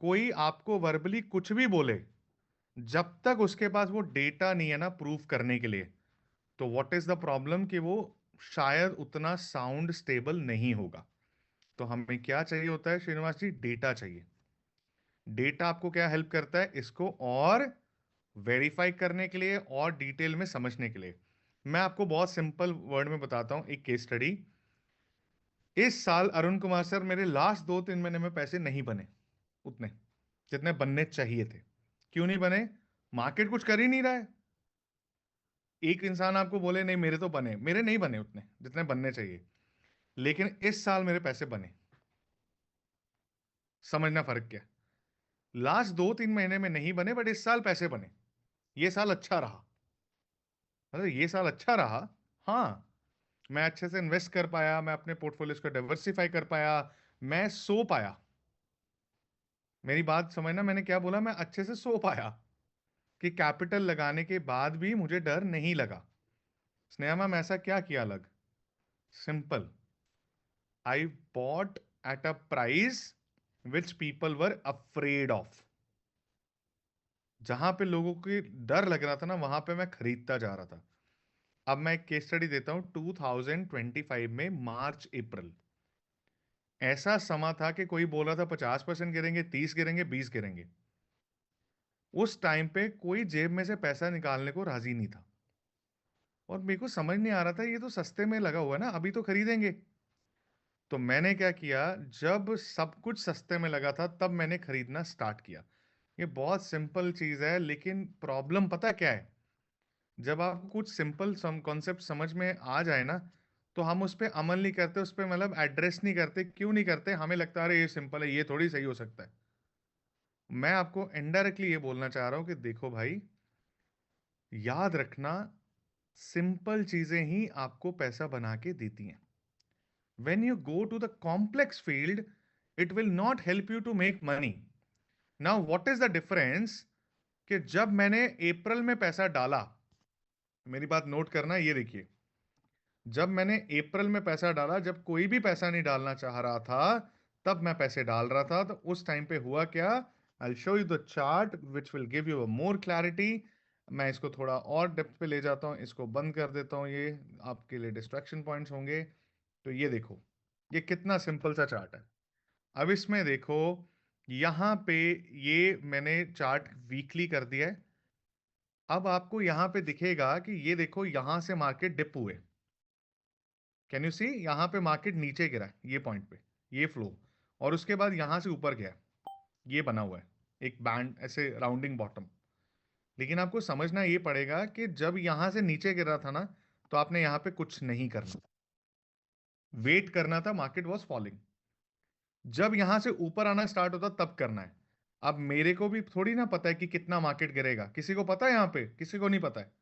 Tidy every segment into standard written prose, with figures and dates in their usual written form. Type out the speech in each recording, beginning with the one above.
कोई आपको वर्बली कुछ भी बोले, जब तक उसके पास वो डेटा नहीं है ना प्रूफ करने के लिए, तो व्हाट इज द प्रॉब्लम कि वो शायद उतना साउंड स्टेबल नहीं होगा। तो हमें क्या चाहिए होता है श्रीनिवास जी? डेटा चाहिए। डेटा आपको क्या हेल्प करता है इसको और वेरीफाई करने के लिए और डिटेल में समझने के लिए। मैं आपको बहुत सिंपल वर्ड में बताता हूं एक केस स्टडी। इस साल अरुण कुमार सर, मेरे लास्ट 2-3 महीने में पैसे नहीं बने उतने जितने बनने चाहिए थे। क्यों नहीं बने? मार्केट कुछ कर ही नहीं रहा है। एक इंसान आपको बोले नहीं मेरे तो बने, मेरे नहीं बने उतने जितने बनने चाहिए, लेकिन इस साल मेरे पैसे बने। समझना फर्क क्या है? लास्ट 2-3 महीने में नहीं बने, बट इस साल पैसे बने। ये साल अच्छा रहा। मतलब ये साल अच्छा रहा। हाँ, मैं अच्छे से इन्वेस्ट कर पाया, मैं अपने पोर्टफोलियोज को डाइवर्सिफाई कर पाया, मैं सो पाया। मेरी बात समझना, मैंने क्या बोला? मैं अच्छे से सो पाया कि कैपिटल लगाने के बाद भी मुझे डर नहीं लगा। स्नेहा मैम, ऐसा क्या किया अलग? Simple, I bought at a price which people were afraid of. जहां पे लोगों को डर लग रहा था ना, वहां पे मैं खरीदता जा रहा था। अब मैं एक केस स्टडी देता हूं। 2025 में मार्च अप्रैल ऐसा समा था कि कोई बोल रहा था 50% गिरेंगे, 30 गिरेंगे, 20 गिरेंगे। उस टाइम पे कोई जेब में से पैसा निकालने को राजी नहीं था। और मेरे को समझ नहीं आ रहा था, ये तो सस्ते में लगा हुआ है ना, अभी तो खरीदेंगे। तो मैंने क्या किया, जब सब कुछ सस्ते में लगा था तब मैंने खरीदना स्टार्ट किया। ये बहुत सिंपल चीज है, लेकिन प्रॉब्लम पता क्या है? जब आपको कुछ सिंपल कॉन्सेप्ट समझ में आ जाए ना, तो हम उस पर अमल नहीं करते, उस पर मतलब एड्रेस नहीं करते। क्यों नहीं करते? हमें लगता है अरे ये सिंपल है, ये थोड़ी सही हो सकता है। मैं आपको इनडायरेक्टली ये बोलना चाह रहा हूं कि देखो भाई, याद रखना, सिंपल चीजें ही आपको पैसा बना के देती हैं। when you go to the complex field, it will not help you to make money. Now what is the difference? कि जब मैंने अप्रैल में पैसा डाला, मेरी बात नोट करना, ये देखिए, जब मैंने अप्रैल में पैसा डाला, जब कोई भी पैसा नहीं डालना चाह रहा था, तब मैं पैसे डाल रहा था। तो उस टाइम पे हुआ क्या? I show you the chart which will give you more clarity. मैं इसको थोड़ा और डेप्थ पे ले जाता हूँ, इसको बंद कर देता हूँ, ये आपके लिए डिस्ट्रैक्शन पॉइंट्स होंगे। तो ये देखो, ये कितना सिंपल सा चार्ट है। अब इसमें देखो, यहां पे ये मैंने चार्ट वीकली कर दिया है। अब आपको यहां पे दिखेगा कि ये देखो, यहां से मार्केट डिप हुए। Can you see? यहां पे मार्केट नीचे गिरा है ये पॉइंट पे, ये फ्लो, और उसके बाद यहां से ऊपर गया। ये बना हुआ है एक बैंड, ऐसे राउंडिंग बॉटम। लेकिन आपको समझना ये पड़ेगा कि जब यहां से नीचे गिरा था ना, तो आपने यहां पे कुछ नहीं करना, वेट करना था, मार्केट वॉज फॉलिंग। जब यहां से ऊपर आना स्टार्ट होता तब करना है। अब मेरे को भी थोड़ी ना पता है कि कितना मार्केट गिरेगा, किसी को पता है? यहां पे किसी को नहीं पता है।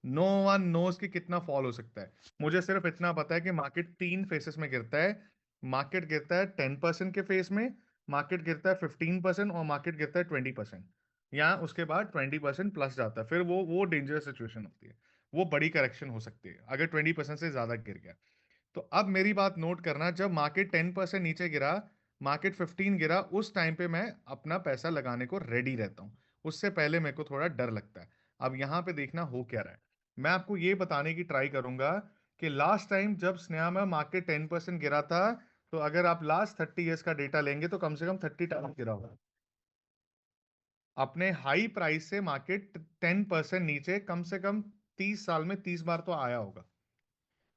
नो वन नोस कि कितना फॉल हो सकता है। मुझे सिर्फ इतना पता है कि मार्केट 3 फेसेस में गिरता है। मार्केट गिरता है 10% के फेस में, मार्केट गिरता है 15%, और मार्केट गिरता है 20%। या उसके बाद 20% प्लस जाता है, फिर वो डेंजरस सिचुएशन होती है। वो बड़ी करेक्शन हो सकती है अगर 20% से ज्यादा गिर गया। तो अब मेरी बात नोट करना, जब मार्केट 10% नीचे गिरा, मार्केट 15 गिरा, उस टाइम पे मैं अपना पैसा लगाने को रेडी रहता हूं। उससे पहले मेरे को थोड़ा डर लगता है। अब यहां पे देखना हो क्या रहा है। मैं आपको ये बताने की ट्राई करूंगा कि लास्ट टाइम जब स्नेहा में मार्केट 10% गिरा था, तो अगर आप लास्ट 30 ईयर्स का डेटा लेंगे तो कम से कम 30 टाइम्स गिरा होगा। अपने हाई प्राइस से मार्केट 10% नीचे कम से कम 30 साल में 30 बार तो आया होगा।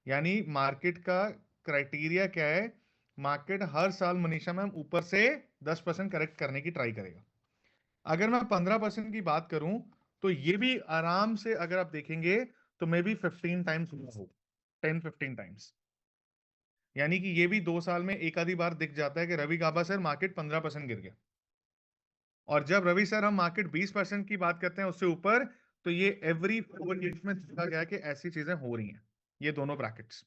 यानी मार्केट का क्राइटेरिया क्या है? मार्केट हर साल, मनीषा मैम, ऊपर से 10% करेक्ट करने की ट्राई करेगा। अगर मैं 15% की बात करूं, तो ये भी आराम से, अगर आप देखेंगे, तो मे बी 15 टाइम्स हुआ हो, 10-15 टाइम्स। यानी कि ये भी 2 साल में एक आधी बार दिख जाता है कि रवि गाबा सर मार्केट 15% गिर गया। और जब रवि सर हम मार्केट 20% की बात करते हैं उससे ऊपर, तो ये एवरी 4 ईयर्स में देखा गया कि ऐसी चीजें हो रही हैं, ये दोनों ब्रैकेट्स।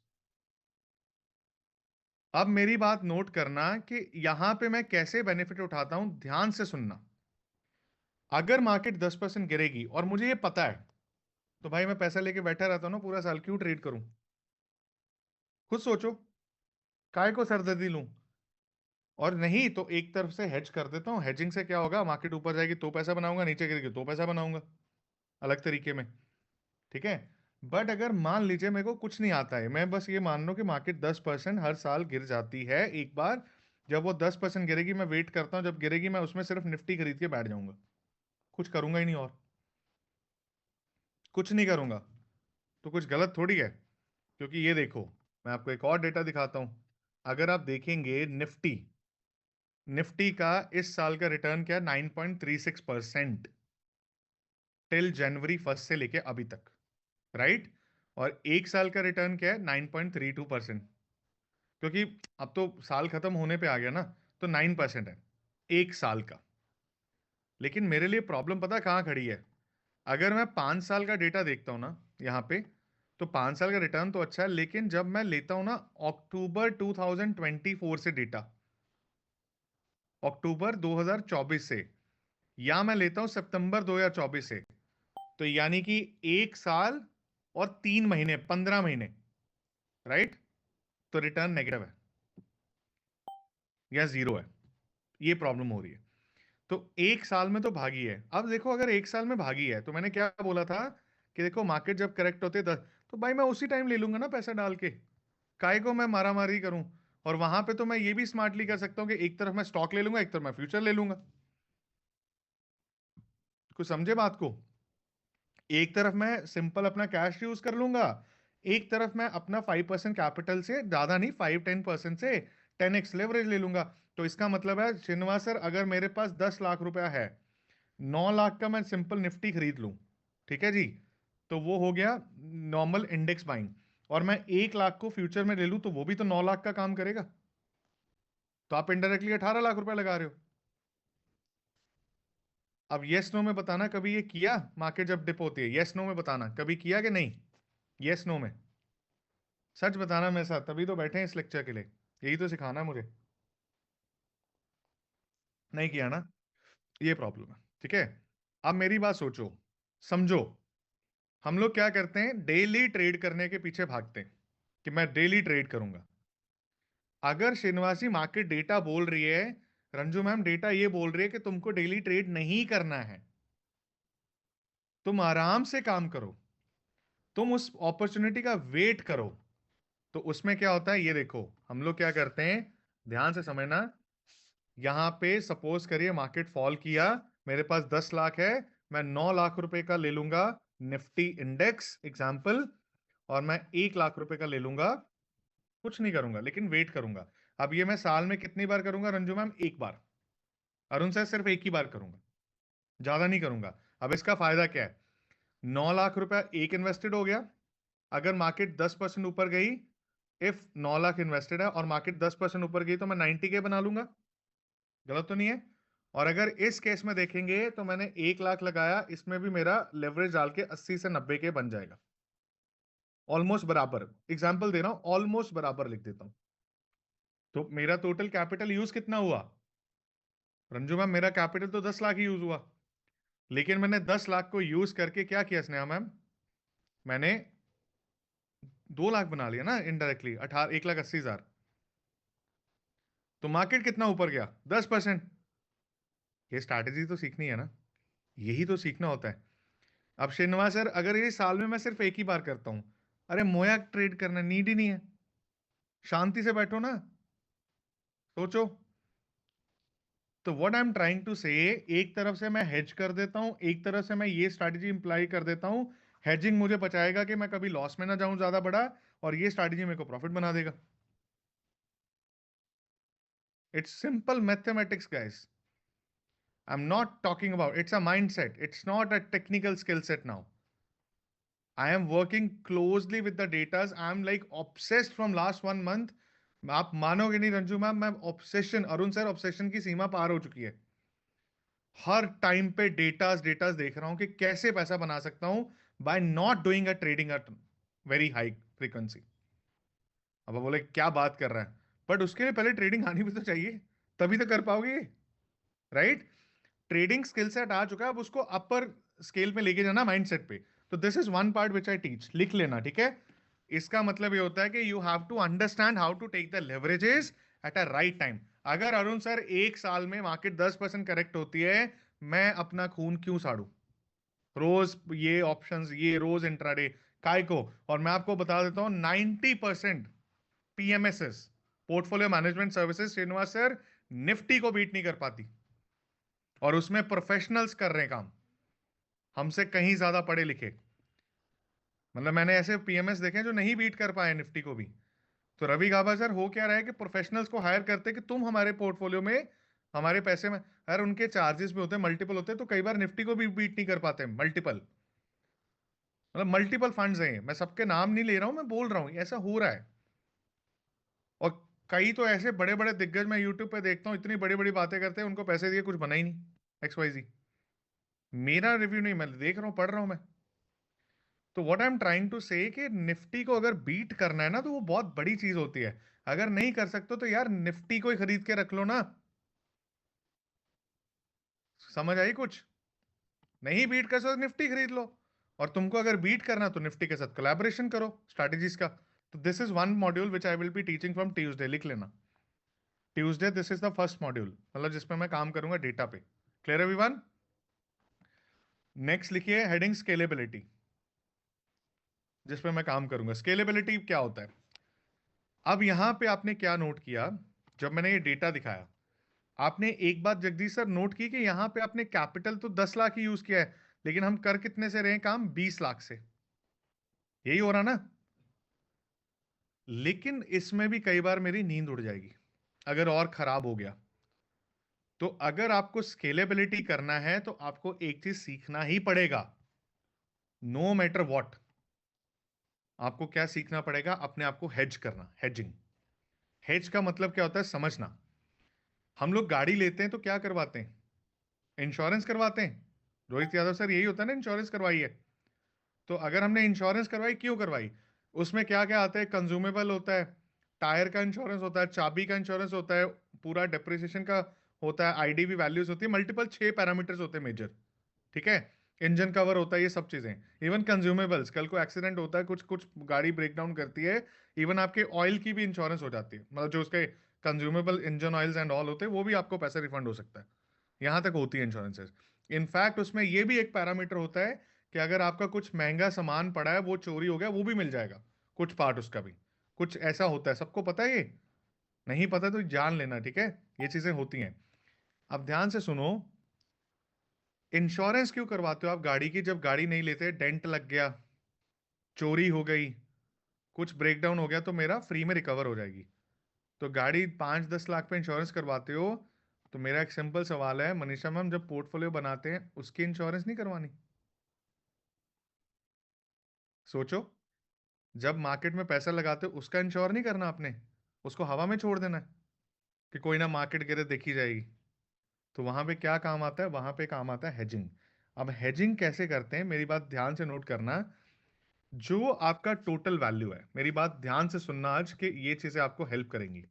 अब मेरी बात नोट करना कि यहां पे मैं कैसे बेनिफिट उठाता हूं, ध्यान से सुनना। अगर मार्केट 10% गिरेगी और मुझे ये पता है, तो भाई मैं पैसा लेके बैठा रहता हूं ना पूरा साल, क्यों ट्रेड करूं? खुद सोचो, काय को सरदर्दी लूं? और नहीं तो एक तरफ से हेज कर देता हूँ। हेजिंग से क्या होगा, मार्केट ऊपर जाएगी तो पैसा बनाऊंगा, नीचे गिरेगी तो पैसा बनाऊंगा, अलग तरीके में। ठीक है। बट अगर मान लीजिए मेरे को कुछ नहीं आता है, मैं बस ये मान लो कि मार्केट 10% हर साल गिर जाती है एक बार, जब वो 10% गिरेगी मैं वेट करता हूँ, जब गिरेगी मैं उसमें सिर्फ निफ्टी खरीद के बैठ जाऊंगा, कुछ करूंगा ही नहीं और कुछ नहीं करूंगा। तो कुछ गलत थोड़ी है। क्योंकि ये देखो, मैं आपको एक और डेटा दिखाता हूं। अगर आप देखेंगे निफ्टी, निफ्टी का इस साल का रिटर्न क्या है, 9.36% टिल जनवरी 1 से लेके अभी तक, राइट। और एक साल का रिटर्न क्या है, 9.32%। क्योंकि अब तो साल खत्म होने पे आ गया ना, तो 9% है एक साल का। लेकिन मेरे लिए प्रॉब्लम पता कहाँ खड़ी है, अगर मैं 5 साल का डेटा देखता हूं ना यहाँ पे, तो 5 साल का रिटर्न तो अच्छा है, लेकिन जब मैं लेता हूं ना अक्टूबर 2024 से डेटा, अक्टूबर 2024 से, या मैं लेता हूं सितंबर 2024 से, तो यानी कि एक साल और 3 महीने, 15 महीने, राइट। तो रिटर्न नेगेटिव है या जीरो है, ये प्रॉब्लम हो रही है। तो एक साल में तो भागी है। अब देखो अगर एक साल में भागी है तो मैंने क्या बोला था कि देखो मार्केट जब करेक्ट होते 10, तो भाई मैं उसी टाइम ले लूंगा ना पैसा डाल के, काय को मैं मारा मारी करूं। और वहां पे तो मैं ये भी स्मार्टली कर सकता हूं कि एक तरफ मैं स्टॉक ले लूंगा, एक तरफ मैं फ्यूचर ले लूंगा। कुछ समझे बात को। एक तरफ मैं सिंपल अपना कैश यूज कर लूंगा, एक तरफ मैं अपना 5% कैपिटल से, ज्यादा नहीं, 5-10% से 10x लेवरेज ले लूंगा। तो इसका मतलब है श्रीनिवास सर, अगर मेरे पास 10 लाख रुपया है, 9 लाख का मैं सिंपल निफ्टी खरीद लूं, ठीक है जी, तो वो हो गया नॉर्मल इंडेक्स बाइंग। और मैं 1 लाख को फ्यूचर में ले लूं तो वो भी तो 9 लाख का काम करेगा। तो आप इनडायरेक्टली 18 लाख रुपए लगा रहे हो। अब यस नो में बताना कभी ये किया, मार्केट जब डिप होती है, यस नो में बताना कभी किया कि नहीं। यस नो में सच बताना मेरे साथ, तभी तो बैठे हैं इस लेक्चर के लिए, यही तो सिखाना है मुझे। नहीं किया ना, ये प्रॉब्लम है। ठीक है। अब मेरी बात सोचो, समझो। हम लोग क्या करते हैं, डेली ट्रेड करने के पीछे भागते हैं कि मैं डेली ट्रेड करूंगा। अगर श्रीनिवासी मार्केट डेटा बोल रही है, रंजू मैम डेटा ये बोल रही है कि तुमको डेली ट्रेड नहीं करना है, तुम आराम से काम करो, तुम उस अपॉर्चुनिटी का वेट करो, तो उसमें क्या होता है ये देखो। हम लोग क्या करते हैं, ध्यान से समझना। यहां पे सपोज करिए मार्केट फॉल किया, मेरे पास 10 लाख है, मैं 9 लाख रुपए का ले लूंगा निफ्टी इंडेक्स एग्जाम्पल, और मैं 1 लाख रुपए का ले लूंगा, कुछ नहीं करूंगा लेकिन वेट करूंगा। अब ये मैं साल में कितनी बार करूंगा रंजू मैम, एक बार। अरुण सर सिर्फ एक ही बार करूंगा, ज्यादा नहीं करूंगा। अब इसका फायदा क्या है, 9 लाख रुपया एक इन्वेस्टेड हो गया। अगर मार्केट 10% ऊपर गई, इफ 9 लाख इन्वेस्टेड है और मार्केट 10% ऊपर गई, तो मैं 90K बना लूंगा, गलत तो नहीं है। और अगर इस केस में देखेंगे तो मैंने 1 लाख लगाया, इसमें भी मेरा लेवरेज डाल के 80 से 90K बन जाएगा, ऑलमोस्ट बराबर। एग्जाम्पल दे रहा हूं, ऑलमोस्ट बराबर लिख देता हूं। तो मेरा टोटल कैपिटल यूज कितना हुआ रंजू मैम, मेरा कैपिटल तो 10 लाख ही यूज हुआ, लेकिन मैंने 10 लाख को यूज करके क्या किया स्नेहा मैम, मैंने 2 लाख बना लिया ना इनडायरेक्टली, 1,80,000। तो मार्केट कितना ऊपर गया, 10%। ये स्ट्रैटेजी तो सीखनी है ना, यही तो सीखना होता है। अब श्रीनिवास सर अगर ये साल में मैं सिर्फ एक ही बार करता हूं, अरे मोया ट्रेड करना नीड ही नहीं है, शांति से बैठो ना, सोचो। तो what I am trying to say, एक तरफ से मैं हेज कर देता हूं, एक तरफ से मैं ये स्ट्रैटेजी इंप्लाई कर देता हूं। हेजिंग मुझे बचाएगा कि मैं कभी लॉस में ना जाऊं ज्यादा बड़ा, और ये स्ट्रैटेजी मेरे को प्रॉफिट बना देगा। It's simple mathematics guys. I'm not talking about, it's a mindset. It's not a technical skill set now. I am working closely with the data. I'm like obsessed from last 1 month. आप मानोगे नहीं Ranju ma'am, मैं obsession, Arun sir obsession की सीमा पार हो चुकी है। हर टाइम पे डेटास डेटास देख रहा हूं कि कैसे पैसा बना सकता हूं by not doing a trading at very high frequency. अब आप बोले क्या बात कर रहा है, बट उसके लिए पहले ट्रेडिंग आनी भी तो चाहिए, तभी तो कर पाओगे, राइट। ट्रेडिंग स्किल सेट आ चुका है, अब उसको अपर स्केल पे लेके जाना माइंडसेट पे। तो this is one part which I teach, लिख लेना, ठीक है। इसका मतलब ये होता है कि you have to understand how to take the leverages at a right time. अगर अरुण सर एक साल में मार्केट 10% करेक्ट होती है, मैं अपना खून क्यों साड़ू? रोज ये ऑप्शंस, ये रोज इंट्राडे काय को? और मैं आपको बता देता हूं 90% PMSS, portfolio management services, Srinivas sir, Nifty को बीट नहीं कर पाती। और उसमें प्रोफेशनल्स कर रहे हैं काम, हमसे कहीं ज्यादा पढ़े लिखे। मतलब मैंने ऐसे पीएमएस देखे हैं जो नहीं बीट कर पाए निफ्टी को भी। तो रवि गाबा सर हो क्या रहा है कि प्रोफेशनल्स को हायर करते कि तुम हमारे पोर्टफोलियो में, हमारे पैसे में, अगर उनके चार्जेस भी होते हैं, मल्टीपल होते हैं, तो कई बार निफ्टी को भी बीट नहीं कर पाते। मल्टीपल, मतलब मल्टीपल फंड्स हैं, मैं सबके नाम नहीं ले रहा हूं, मैं बोल रहा हूं ऐसा हो रहा है। और कई तो ऐसे बड़े बड़े दिग्गज मैं यूट्यूब पे देखता हूँ, इतनी बड़ी बड़ी बातें करते हैं, उनको पैसे दिए कुछ बना ही नहीं। XYZ, मेरा रिव्यू नहीं, मैं देख रहा हूँ, पढ़ रहा हूं मैं। तो what I am trying to say कि निफ्टी को अगर बीट करना है ना, तो वो बहुत बड़ी चीज होती है। अगर नहीं कर सकते तो यार निफ्टी को ही खरीद के रख लो ना। समझ आई कुछ? नहीं बीट कर सकते तो निफ्टी खरीद लो। और तुमको अगर बीट करना तो निफ्टी के साथ कोलैबोरेशन करो स्ट्रैटेजीज का। तो this is one module which I will be teaching from Tuesday, लिख लेना। Tuesday this is the first module, मतलब जिसमें मैं काम करूंगा डेटा पे। Clear everyone? नेक्स्ट लिखिए हेडिंग स्केलेबिलिटी, जिसपे मैं काम करूंगा। स्केलेबिलिटी क्या होता है? अब यहां पे आपने क्या नोट किया, जब मैंने ये डेटा दिखाया, आपने एक बात जगदीश सर नोट की कि यहां पे आपने कैपिटल तो 10 लाख ही यूज किया है, लेकिन हम कर कितने से रहे हैं काम? 20 लाख से। यही हो रहा ना? लेकिन इसमें भी कई बार मेरी नींद उड़ जाएगी अगर और खराब हो गया। तो अगर आपको स्केलेबिलिटी करना है तो आपको एक चीज सीखना ही पड़ेगा, नो मैटर व्हाट। आपको क्या सीखना पड़ेगा? अपने आप को हेज करना, हेजिंग। हेज का मतलब क्या होता है समझना। हम लोग गाड़ी लेते हैं तो क्या करवाते हैं? इंश्योरेंस करवाते हैं। रोहित यादव सर, यही होता है ना, इंश्योरेंस करवाई है। तो अगर हमने इंश्योरेंस करवाई, क्यों करवाई? उसमें क्या क्या आता है? कंज्यूमेबल होता है, टायर का इंश्योरेंस होता है, चाबी का इंश्योरेंस होता है, पूरा डेप्रिसिएशन का होता है, आईडीवी वैल्यूज होती है, मल्टीपल 6 पैरामीटर्स होते हैं मेजर। ठीक है? इंजन कवर होता है, ये सब चीजें। इवन कंज्यूमेबल्स, कल को एक्सीडेंट होता है, कुछ कुछ गाड़ी ब्रेक डाउन करती है, इवन आपके ऑयल की भी इंश्योरेंस हो जाती है, मतलब जो उसके consumable engine oils and all होते हैं, वो भी आपको पैसे रिफंड हो सकता है। यहां तक होती है इंश्योरेंसेस। इनफैक्ट उसमें ये भी एक पैरामीटर होता है कि अगर आपका कुछ महंगा सामान पड़ा है, वो चोरी हो गया, वो भी मिल जाएगा, कुछ पार्ट उसका भी। कुछ ऐसा होता है, सबको पता है ये? नहीं पता तो जान लेना, ठीक है? ये चीजें होती हैं। अब ध्यान से सुनो, इंश्योरेंस क्यों करवाते हो आप गाड़ी की? जब गाड़ी नहीं लेते, डेंट लग गया, चोरी हो गई, कुछ ब्रेकडाउन हो गया, तो मेरा फ्री में रिकवर हो जाएगी। तो गाड़ी 5-10 लाख पे इंश्योरेंस करवाते हो, तो मेरा एक सिंपल सवाल है मनीषा मैम, जब पोर्टफोलियो बनाते हैं उसकी इंश्योरेंस नहीं करवानी? सोचो, जब मार्केट में पैसा लगाते हो उसका इंश्योर नहीं करना आपने, उसको हवा में छोड़ देना है कि कोई ना मार्केट गिरे देखी जाएगी। तो वहां पे क्या काम आता है? वहां पे काम आता है हेजिंग। अब हेजिंग कैसे करते हैं, मेरी बात ध्यान से नोट करना। जो आपका टोटल वैल्यू है, मेरी बात ध्यान से सुनना आज, कि ये चीजें आपको हेल्प करेंगी।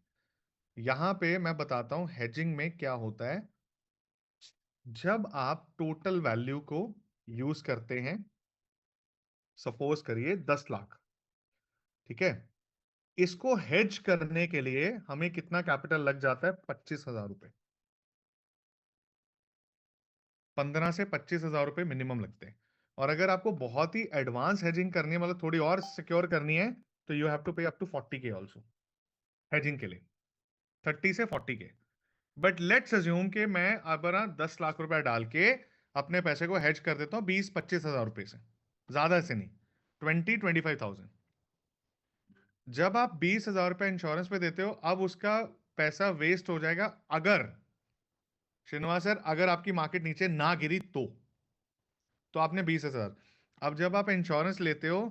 यहां पे मैं बताता हूं हेजिंग में क्या होता है। जब आप टोटल वैल्यू को यूज करते हैं, सपोज करिए 10 लाख, ठीक है? इसको हेज करने के लिए हमें कितना कैपिटल लग जाता है? 25,000 रुपए। 15 से 25,000 रुपए मिनिमम लगते हैं। और अगर आपको बहुत ही एडवांस हेजिंग करनी है, मतलब थोड़ी और सिक्योर करनी है, तो you have to pay up to 40K also, hedging के लिए। 30 से 40K। बट लेट्स अज्यूम कि मैं अब ना 10 लाख रुपए डाल के अपने पैसे को हेज कर देता हूँ 20-25 हजार रुपए से, ज्यादा से नहीं, 20-25,000। जब आप 20,000 रुपए इंश्योरेंस पे देते हो, अब उसका पैसा वेस्ट हो जाएगा अगर, श्रीनिवास सर, अगर आपकी मार्केट नीचे ना गिरी तो आपने 20,000। अब जब आप इंश्योरेंस लेते हो,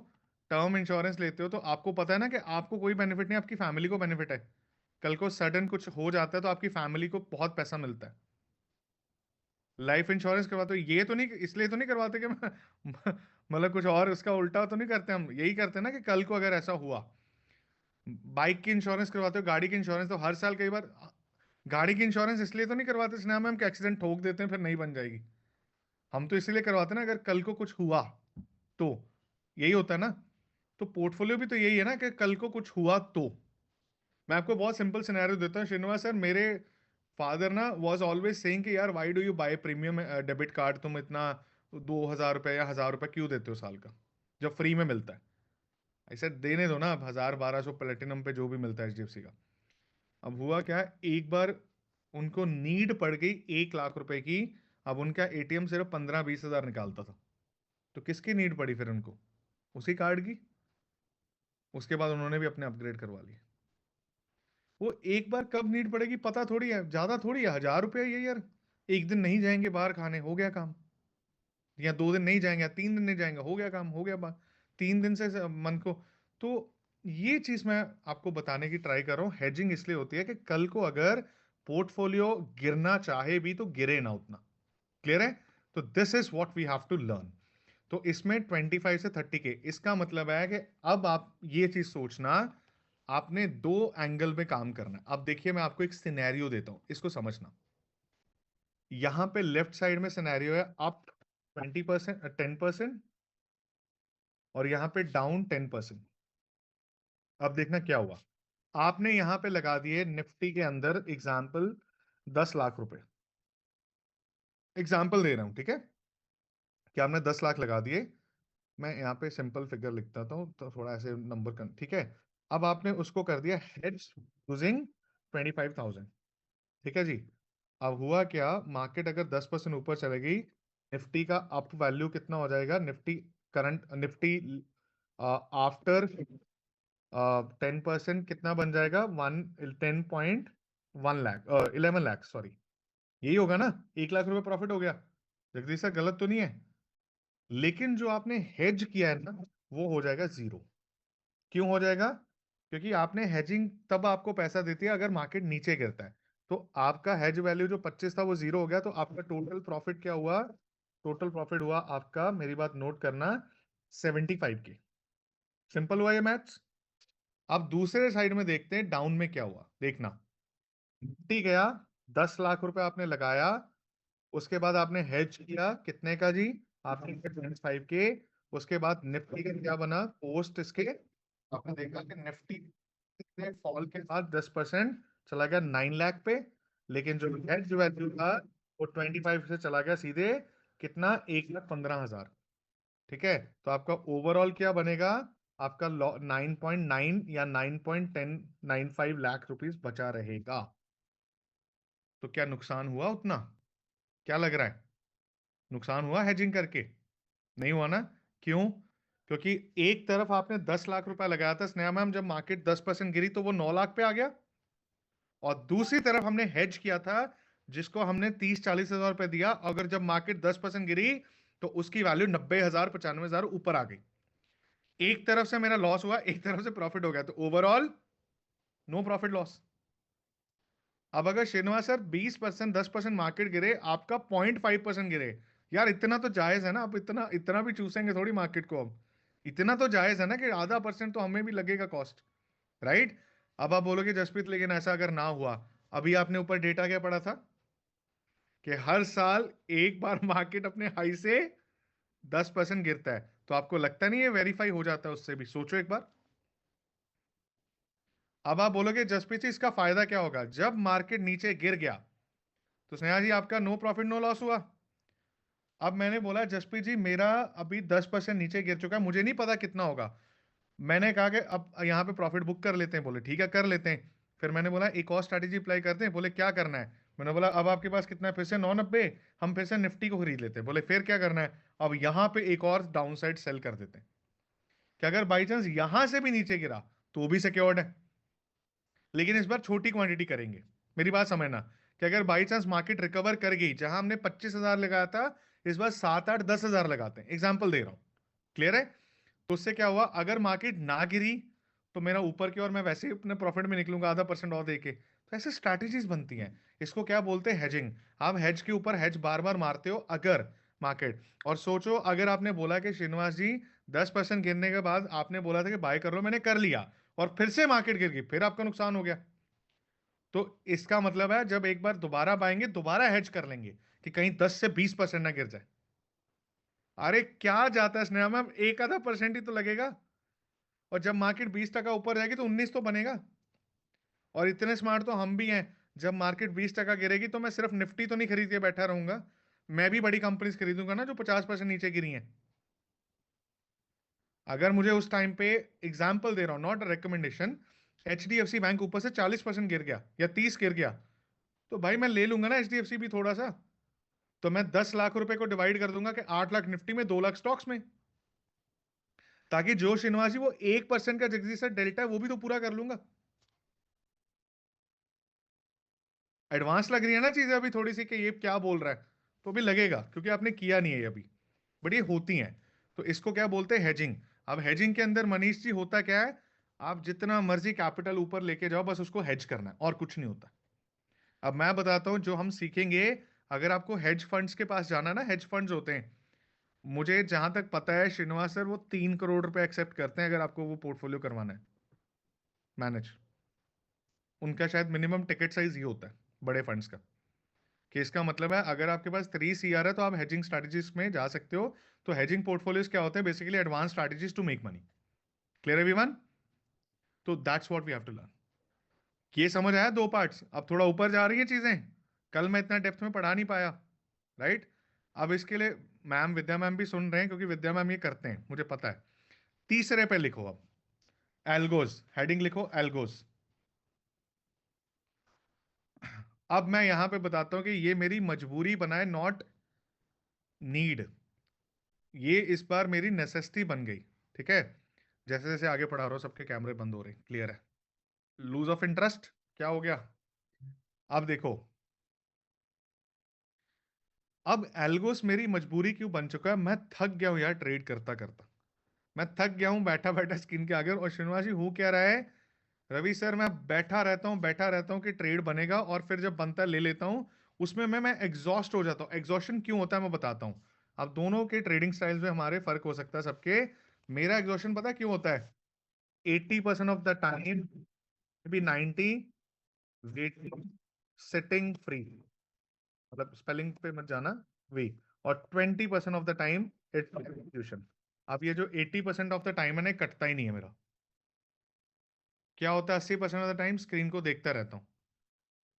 टर्म इंश्योरेंस लेते हो, तो आपको पता है ना कि आपको कोई बेनिफिट नहीं, आपकी फैमिली को बेनिफिट है। कल को सडन कुछ हो जाता है तो आपकी फैमिली को बहुत पैसा मिलता है। लाइफ इंश्योरेंस करवाते हो, ये तो नहीं, इसलिए तो नहीं करवाते कि मतलब कुछ और उसका उल्टा तो नहीं करते, हम यही करते हैं ना कि कल को अगर ऐसा हुआ। बाइक की इंश्योरेंस करवाते हो, गाड़ी की इंश्योरेंस तो हर साल कई बार। गाड़ी की इंश्योरेंस इसलिए तो नहीं करवाते स्नेहा मैम कि एक्सीडेंट ठोक देते हैं फिर नहीं बन जाएगी। हम तो इसलिए करवाते हैं ना, अगर कल को कुछ हुआ तो। यही होता है ना? तो पोर्टफोलियो भी तो यही है ना, कि कल को कुछ हुआ तो। मैं आपको बहुत सिंपल सिनेरियो देता हूँ श्रीनिवास सर, मेरे फादर ना वॉज ऑलवेज सेइंग कि यार why do you buy premium debit card, तुम इतना 2,000 रुपये या 1,000 रुपये क्यों देते हो साल का जब फ्री में मिलता है। ऐसे देने दो ना, अब 1,000 1,200 प्लेटिनम पे जो भी मिलता है एचडीएफसी का। अब हुआ क्या, एक बार उनको नीड पड़ गई 1 लाख रुपए की। अब उनका एटीएम सिर्फ 15-20 हजार निकालता था। तो किसकी नीड पड़ी फिर उनको? उसी कार्ड की। उसके बाद उन्होंने भी अपने अपग्रेड करवा लिए। वो एक बार कब नीड पड़ेगी पता थोड़ी है, ज्यादा थोड़ी है, 1,000 रुपये ये यार। एक दिन नहीं जाएंगे बाहर खाने, हो गया काम। या 2 दिन नहीं जाएंगे या 3 दिन नहीं जाएंगे, हो गया काम, हो गया बात। 3 दिन से मन को। तो ये चीज मैं आपको बताने की ट्राई कर रहा हूँ, हेजिंग इसलिए होती है कि कल को अगर पोर्टफोलियो गिरना चाहे भी तो गिरे ना उतना। क्लियर है? तो this is what we have to learn. तो इसमें 25 से 30 के, इसका मतलब है कि अब आप ये चीज सोचना, आपने दो एंगल में काम करना है। अब देखिए मैं आपको एक सिनेरियो देता हूं, इसको समझना। यहां पे लेफ्ट साइड में सिनेरियो है अप 20%, 10%, और यहां पे डाउन 10%। अब देखना क्या हुआ। आपने यहां पे लगा दिए निफ्टी के अंदर एग्जाम्पल 10 लाख रुपए। एग्जाम्पल दे रहा हूं, ठीक है? कि आपने 10 लाख लगा दिए। मैं यहाँ पे सिंपल फिगर लिखता हूँ तो थोड़ा ऐसे नंबर कर, ठीक है? अब आपने उसको कर दिया हेड्स यूजिंग 25,000। ठीक है जी। अब हुआ क्या, मार्केट अगर 10% ऊपर चलेगी, निफ्टी का अप वैल्यू कितना हो जाएगा? निफ्टी करंट निफ्टी आफ्टर 10% कितना बन जाएगा? 10.1 लाख, 11 लाख, सॉरी। यही होगा ना? 1 लाख रुपए प्रॉफिट हो गया। जगदीश सर गलत तो नहीं है? लेकिन जो आपने हेज किया है ना, वो हो जाएगा जीरो। क्यों हो जाएगा? क्योंकि आपने हेजिंग तब आपको पैसा देती है अगर मार्केट नीचे गिरता है। तो आपका हेज वैल्यू जो 25 था वो जीरो हो गया, तो आपका टोटल प्रॉफिट क्या हुआ? टोटल प्रॉफिट हुआ आपका, मेरी बात नोट करना, 75 के। सिंपल हुआ ये मैथ्स। अब दूसरे साइड में देखते हैं डाउन में क्या हुआ, देखना। निफ्टी गया, 10 लाख रुपए आपने लगाया। उसके बाद आपने हेज किया कितने का जी? आपने 25 के। उसके बाद निफ्टी का क्या बना पोस्ट इसके? आपने देखा कि निफ्टी के फॉल के बाद 10% चला गया 9 लाख पे। लेकिन जो हेज वैल्यू था वो 25 से चला गया सीधे कितना? 1,15,000। ठीक है? तो आपका ओवरऑल क्या बनेगा? आपका 9.9 या 9.1095 लाख रुपीस बचा रहेगा। तो क्या नुकसान हुआ उतना? क्या लग रहा है? नुकसान हुआ हेजिंग करके? नहीं हुआ ना? क्यों? क्योंकि एक तरफ आपने 10 लाख रुपया लगाया था स्नेहा मैम, जब मार्केट 10% गिरी तो वो 9 लाख पे आ गया। और दूसरी तरफ हमने हेज किया था, जिसको हमने 30-40 हजार रुपए दिया, अगर जब मार्केट 10% गिरी तो उसकी वैल्यू 90 हजार 95 हजार ऊपर आ गई। एक तरफ से मेरा लॉस हुआ, एक तरफ से प्रॉफिट हो गया, तो ओवरऑल नो प्रॉफिट लॉस। अब अगर श्रीनिवास सर 20%, 10% मार्केट गिरे, आपका 0.5% गिरे, यार इतना तो जायज है ना? अब इतना इतना भी चूसेंगे थोड़ी मार्केट को। अब इतना तो जायज है ना कि आधा परसेंट तो हमें भी लगेगा कॉस्ट, राइट? अब आप बोलोगे जसप्रीत लेकिन ऐसा अगर ना हुआ, अभी आपने ऊपर डेटा क्या पढ़ा था कि हर साल एक बार मार्केट अपने हाई से 10% गिरता है, तो आपको लगता नहीं है वेरीफाई हो जाता है उससे भी? सोचो एक बार। अब आप बोलोगे जसप्रीत जी इसका फायदा क्या होगा जब मार्केट नीचे गिर गया? तो स्नेहा जी आपका नो प्रॉफिट नो लॉस हुआ। अब मैंने बोला जसप्रीत जी मेरा अभी 10% नीचे गिर चुका है, मुझे नहीं पता कितना होगा। मैंने कहा कि अब यहाँ पे प्रॉफिट बुक कर लेते हैं। बोले ठीक है कर लेते हैं। फिर मैंने बोला एक और स्ट्रैटेजी अप्लाई करते हैं। बोले क्या करना है? मैंने बोला अब आपके पास कितना है? फिर से 990। हम फिर से निफ्टी को खरीद लेते हैं। बोले फिर क्या करना है? अब यहाँ पे एक और डाउन साइड सेल कर देते हैं कि अगर बाई चांस यहां से भी नीचे गिरा तो भी सिक्योर्ड है, लेकिन इस बार छोटी क्वांटिटी करेंगे। मेरी बात समझना कि अगर बाई चांस मार्केट रिकवर कर गई, जहां हमने 25 हजार लगाया था, इस बार 7 8 10 हजार लगाते हैं। एग्जाम्पल दे रहा हूं, क्लियर है? तो उससे क्या हुआ, अगर मार्केट ना गिरी तो मेरा ऊपर की ओर मैं वैसे ही अपने प्रॉफिट में निकलूंगा आधा परसेंट और देके। तो ऐसे स्ट्रैटेजीज बनती हैं। इसको क्या बोलते हैं? हेजिंग। आप हेज के ऊपर हेज बार बार मारते हो अगर मार्केट। और सोचो अगर आपने बोला कि श्रीनिवास जी 10% गिरने के बाद आपने बोला था कि बाय कर लो, मैंने कर लिया, और फिर से मार्केट गिर गई, फिर आपका नुकसान हो गया। तो इसका मतलब है जब एक बार दोबारा बाएंगे दोबारा हेज कर लेंगे कि कहीं 10 से 20% ना गिर जाए। अरे क्या जाता है स्नेहा मैम, एक आधा परसेंट ही तो लगेगा। और जब मार्केट 20% ऊपर जाएगी तो 19 तो बनेगा। और इतने स्मार्ट तो हम भी हैं। जब मार्केट 20% गिरेगी तो मैं सिर्फ निफ्टी तो नहीं खरीद के बैठा रहूंगा, मैं भी बड़ी कंपनीज खरीदूंगा ना जो 50% नीचे गिरी हैं। अगर मुझे उस टाइम पे, एग्जाम्पल दे रहा हूं, not a recommendation, HDFC bank ऊपर से 40% गिर गया या 30 गिर गया, तो भाई मैं ले लूंगा ना HDFC भी थोड़ा सा। तो मैं 10 लाख रुपए को डिवाइड कर दूंगा कि 8 लाख निफ्टी में, 2 लाख स्टॉक्स में, ताकि जो श्रीनिवास जी वो 1% का जगदीश सर डेल्टा है वो भी तो पूरा कर लूंगा। एडवांस लग रही है ना चीजें अभी थोड़ी सी कि ये क्या बोल रहा है, तो भी लगेगा क्योंकि आपने किया नहीं है ये अभी, बट ये होती हैं। तो इसको क्या बोलते हैं, हेजिंग। अब हेजिंग के अंदर मनीष जी होता क्या है, आप जितना मर्जी कैपिटल ऊपर लेके जाओ, बस उसको हेज करना है और कुछ नहीं होता। अब मैं बताता हूं जो हम सीखेंगे। अगर आपको हेज फंड्स के पास जाना है ना, हेज फंड्स होते हैं, मुझे जहां तक पता है श्रीनिवास सर वो 3 करोड़ रुपए एक्सेप्ट करते हैं अगर आपको वो पोर्टफोलियो करवाना है मैनेज। उनका शायद मिनिमम टिकट साइज ये होता है बड़े फंड्स का, कि इसका मतलब है अगर आपके पास 3 CR है तो आप हेजिंग स्ट्रैटेजीज में जा सकते हो। तो हेजिंग पोर्टफोलियोज क्या होते हैं, basically advance strategies to make money. Clear everyone? तो that's what we have to learn. ये समझ आया, दो पार्ट्स। अब थोड़ा ऊपर जा रही है चीजें, कल मैं इतना डेप्थ में पढ़ा नहीं पाया, राइट? अब इसके लिए मैम, विद्या मैम भी सुन रहे हैं क्योंकि विद्या मैम ये करते हैं, मुझे पता है। तीसरे पे लिखो अब, एल्गोज, हेडिंग लिखो एल्गोज। अब मैं यहां पे बताता हूं कि ये मेरी मजबूरी बनाए, नॉट नीड। ये इस बार मेरी नेसेसिटी बन गई। ठीक है, जैसे जैसे आगे पढ़ा रहा हूं सबके कैमरे बंद हो रहे हैं, क्लियर है? लूज ऑफ इंटरेस्ट क्या हो गया? अब देखो, अब एल्गोस मेरी मजबूरी क्यों बन चुका है, मैं थक गया हूं यार ट्रेड करता करता। मैं थक गया हूं बैठा बैठा स्क्रीन के आगे। और श्रीनिवास जी हो क्या रहा है, रवि सर मैं बैठा रहता हूं कि ट्रेड बनेगा, और फिर जब बनता है ले लेता हूं। उसमें मैं एग्जॉस्ट हो जाता हूं। एग्जॉशन क्यों होता है मैं बताता हूं। अब दोनों के ट्रेडिंग स्टाइल्स में हमारे फर्क हो सकता है सबके। मेरा एग्जॉशन पता है क्यों होता है? 80% of the time, be 90, waiting, sitting free, मतलब स्पेलिंग पे मत जाना, वी। और 20% of the time it's execution. अब ये जो 80% ऑफ द टाइम है ना, ये कटता ही नहीं है मेरा। क्या होता है, 80% ऑफ द टाइम स्क्रीन को देखता रहता हूँ।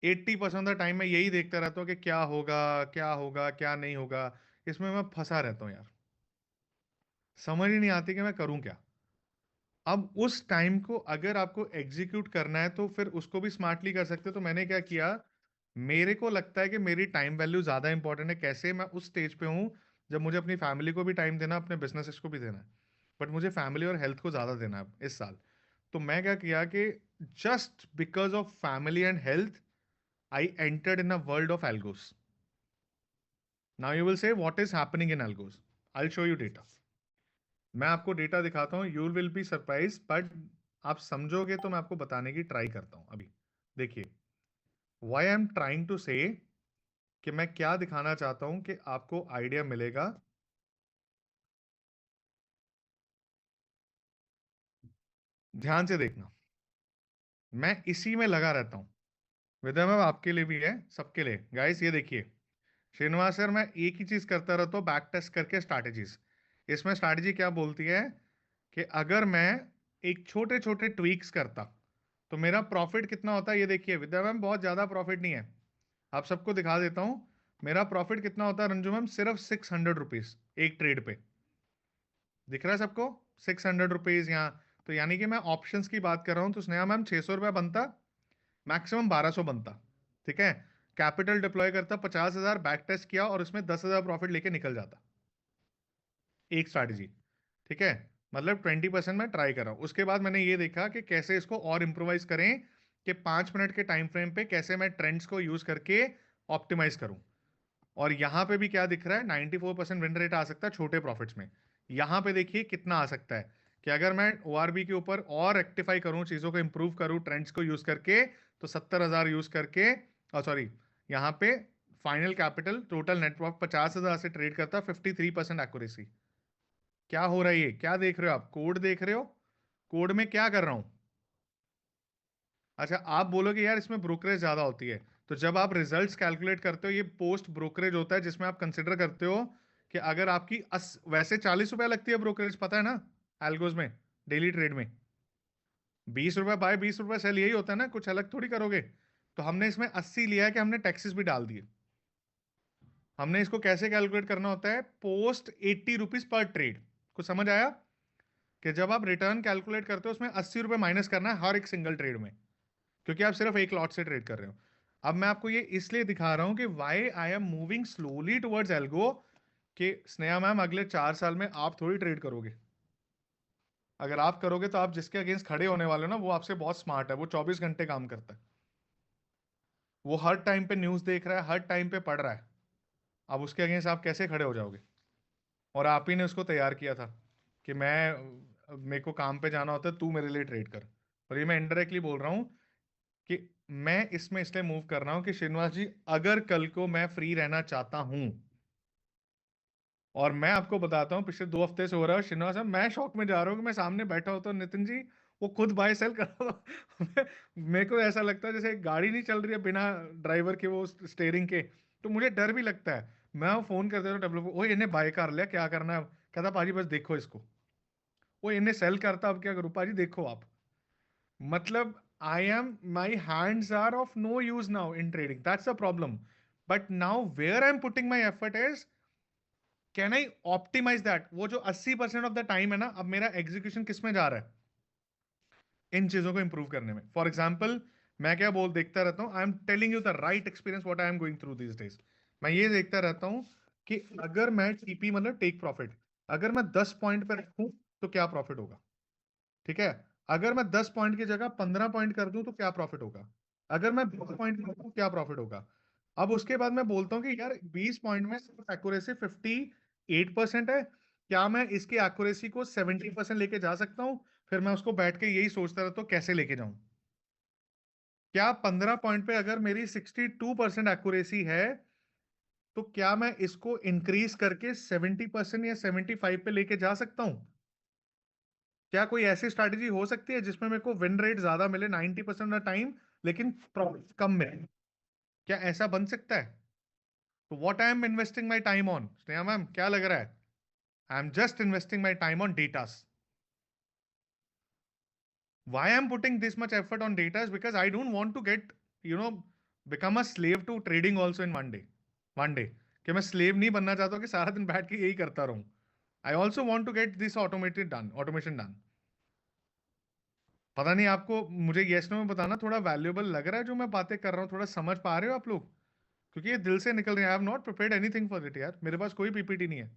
80% ऑफ द टाइम मैं यही देखता रहता हूँ कि क्या होगा, क्या होगा, क्या नहीं होगा। इसमें मैं फंसा रहता हूँ यार, समझ ही नहीं आती कि मैं करूं क्या। अब उस टाइम को अगर आपको एग्जीक्यूट करना है तो फिर उसको भी स्मार्टली कर सकते हो। तो मैंने क्या किया, मेरे को लगता है कि मेरी टाइम वैल्यू ज्यादा इंपॉर्टेंट है। कैसे? मैं उस स्टेज पे हूं जब मुझे अपनी फैमिली को भी टाइम देना, अपने बिजनेस को भी देना है, बट मुझे फैमिली और हेल्थ को ज्यादा देना है इस साल। तो मैं क्या किया कि just because of family and health, I entered in a world of algos. Now you will see what is happening in algos. I will show you data. मैं आपको डेटा दिखाता हूँ, you will be surprise, but आप समझोगे तो मैं आपको बताने की ट्राई करता हूँ अभी। देखिए, why I am trying to say, कि मैं क्या दिखाना चाहता हूं कि आपको आइडिया मिलेगा। ध्यान से देखना, मैं इसी में लगा रहता हूं। विद्या मैम आपके लिए भी है, सबके लिए गाइस। ये देखिए श्रीनिवास सर, मैं एक ही चीज करता रहता हूँ, बैक टेस्ट करके स्ट्रैटेजीज। इसमें स्ट्रैटेजी क्या बोलती है कि अगर मैं एक छोटे छोटे ट्वीक्स करता तो मेरा प्रॉफिट कितना होता है। ये देखिए विद्या मैम, बहुत ज्यादा प्रॉफिट नहीं है, आप सबको दिखा देता हूं। मेरा प्रॉफिट कितना होता है रंजू मैम, सिर्फ 600 रुपीज एक ट्रेड पे। दिख रहा है सबको? 600 रुपीज यहाँ। तो यानी कि मैं ऑप्शंस की बात कर रहा हूं तो स्नेहा मैम 600 रुपया बनता, मैक्सिमम 1200 बनता। ठीक है, कैपिटल डिप्लॉय करता 50,000, बैक टेस्ट किया और उसमें 10,000 प्रॉफिट लेके निकल जाता, एक स्ट्रैटेजी। ठीक है, मतलब 20% मैं ट्राई कर रहा हूं। उसके बाद मैंने ये देखा कि कैसे इसको और इंप्रोवाइज करें, कि 5 मिनट के टाइम फ्रेम पे कैसे मैं ट्रेंड्स को यूज करके ऑप्टिमाइज करूं। और यहां पे भी क्या दिख रहा है, 94% विन रेट आ सकता है छोटे प्रॉफिट्स में। यहां पे देखिए कितना आ सकता है, कि अगर मैं ओआरबी के ऊपर और रेक्टिफाई करूं, चीजों को इंप्रूव करूं ट्रेंड्स को यूज करके, तो 70,000 यूज करके, सॉरी, यहां पे फाइनल कैपिटल टोटल नेटवर्क 50,000 से ट्रेड करता, 53% एक्यूरेसी। क्या हो रहा है, ये क्या देख रहे हो आप, कोड देख रहे हो? कोड में क्या कर रहा हूं? अच्छा, आप बोलोगे यार इसमें ब्रोकरेज ज्यादा होती है। तो जब आप रिजल्ट्स कैलकुलेट करते हो, ये पोस्ट ब्रोकरेज होता है, जिसमें आप कंसिडर करते हो कि अगर आपकी वैसे 40 रुपया लगती है ब्रोकरेज, पता है ना, एल्गोज में, डेली ट्रेड में 20 रुपया बाय 20 रुपया सेल, यही होता है ना, कुछ अलग थोड़ी करोगे। तो हमने इसमें 80 लिया है कि हमने टैक्सेस भी डाल दिए। हमने इसको कैसे कैलकुलेट करना होता है, पोस्ट 80 रुपीज पर ट्रेड। कुछ समझ आया कि जब आप रिटर्न कैलकुलेट करते हो उसमें 80 रुपए माइनस करना है हर एक सिंगल ट्रेड में, क्योंकि आप सिर्फ एक लॉट से ट्रेड कर रहे हो। अब मैं आपको ये इसलिए दिखा रहा हूं कि why I am moving slowly towards algo, कि स्नेहा मैम अगले 4 साल में आप थोड़ी ट्रेड करोगे। अगर आप करोगे तो आप जिसके अगेंस्ट खड़े होने वाले हो ना, वो आपसे बहुत स्मार्ट है, वो 24 घंटे काम करता है, वो हर टाइम पे न्यूज देख रहा है, हर टाइम पे पढ़ रहा है। अब उसके अगेंस्ट आप कैसे खड़े हो जाओगे? और आप ही ने उसको तैयार किया था कि मैं, मेरे को काम पे जाना होता है, तू मेरे लिए ट्रेड कर। और ये मैं इनडायरेक्टली बोल रहा हूँ कि मैं इसमें इसलिए मूव कर रहा हूँ कि श्रीनिवास जी, अगर कल को मैं फ्री रहना चाहता हूं, और मैं आपको बताता हूँ पिछले 2 हफ्ते से हो रहा है श्रीनिवास साहब, मैं शौक में जा रहा हूँ कि मैं सामने बैठा होता हूँ नितिन जी, वो खुद बाय सेल कर रहा था। मेरे को ऐसा लगता है जैसे गाड़ी नहीं चल रही है बिना ड्राइवर के, वो स्टेयरिंग के, तो मुझे डर भी लगता है। मैं फोन कर देता हूँ डेवलपर, ओ इन्हें बाय कर लिया, क्या करना है? कहता पाजी बस देखो इसको। वो इन्हें सेल करता, अब क्या करूँ पाजी, देखो आप। मतलब I am, my hands are of no use now in trading, that's the problem. But now where I am putting my effort is, can I optimise that? वो जो 80% ऑफ द टाइम है ना, अब मेरा एग्जीक्यूशन किस में जा रहा है? इन चीजों को इंप्रूव करने में। फॉर एग्जाम्पल, मैं क्या बोल देखता रहता हूँ, I am telling you the right experience what I am going through this days. मैं ये देखता रहता हूँ कि अगर मैं टीपी मतलब टेक प्रॉफिट, अगर मैं 10 पॉइंट पे रखूं तो क्या प्रॉफिट होगा? ठीक है। अगर मैं 10 पॉइंट की जगह 15 पॉइंट कर दूं तो क्या प्रॉफिट होगा? अगर मैं 20 पॉइंट कर दूं क्या प्रॉफिट होगा? अब उसके बाद मैं बोलता हूँ कि यार 20 पॉइंट में सिर्फ एक्यूरेसी 58% है, क्या मैं इसकी एक्यूरेसी को 70% लेके जा सकता हूँ? फिर मैं उसको बैठ के यही सोचता रहता हूँ कैसे लेके जाऊं। क्या 15 पॉइंट पे अगर मेरी 62% एक्यूरेसी है, तो क्या मैं इसको इंक्रीज करके 70% या 75 पे लेके जा सकता हूं? क्या कोई ऐसी स्ट्रैटेजी हो सकती है जिसमें मेरे को विन रेट ज्यादा मिले 90% ऑफ टाइम, लेकिन प्रॉफिट कम मिले? क्या ऐसा बन सकता है? तो what I M investing my time on, Sneha ma'am क्या लग रहा है? आई am just investing my time on datas. Why I'm putting this much effort on data is because I don't want to get, you know, become a slave to trading also in one day, कि मैं slave नहीं बनना चाहता हूँ कि सारा दिन बैठ के यही करता रहूं। I also want to get this automation done। पता नहीं आपको, मुझे yes no में बताना थोड़ा वैल्यूएबल लग रहा है जो मैं बातें कर रहा हूँ, थोड़ा समझ पा रहे हो आप लोग? क्योंकि ये दिल से निकल रही है। I have not prepared anything for it यार, मेरे पास कोई पीपीटी नहीं है।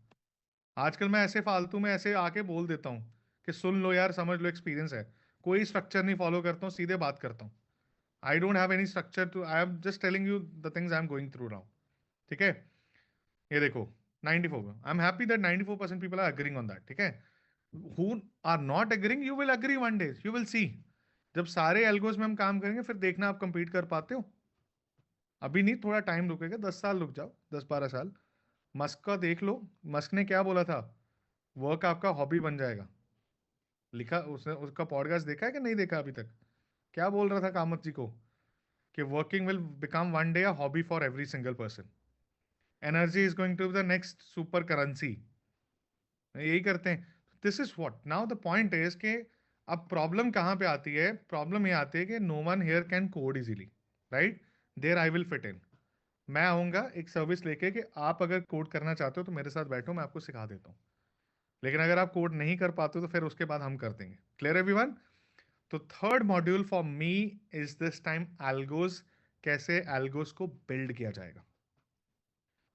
आजकल मैं ऐसे फालतू में ऐसे आके बोल देता हूँ कि सुन लो यार, समझ लो, एक्सपीरियंस है। कोई स्ट्रक्चर नहीं फॉलो करता हूँ, सीधे बात करता हूँ। I don't have any structure to, I am just telling you the things I am going through now. ठीक है। ये देखो 94, I am happy that 94% people are agreeing on that. ठीक है। Who are not agreeing, you will agree one day, you will see. जब सारे algos में हम काम करेंगे फिर देखना आप कंपीट कर पाते हो। अभी नहीं, थोड़ा टाइम रुकेगा, 10 साल रुक जाओ, 10-12 साल। मस्क का देख लो, मस्क ने क्या बोला था, वर्क आपका हॉबी बन जाएगा। लिखा उसने, उसका पॉडकास्ट देखा है कि नहीं देखा अभी तक? क्या बोल रहा था कामत जी को, कि working will become one day a hobby for every single person. Energy is going to be the next super currency. यही करते हैं। This is what now the point is के, अब प्रॉब्लम कहाँ पे आती है? प्रॉब्लम ये आती है कि no one here can code easily, right? There I will fit in. मैं आऊंगा एक सर्विस लेके कि आप अगर कोड करना चाहते हो तो मेरे साथ बैठो, मैं आपको सिखा देता हूँ। लेकिन अगर आप कोड नहीं कर पाते हो तो फिर उसके बाद हम कर देंगे। Clear everyone? तो third module for me is this time algos. कैसे एल्गोस को बिल्ड किया जाएगा?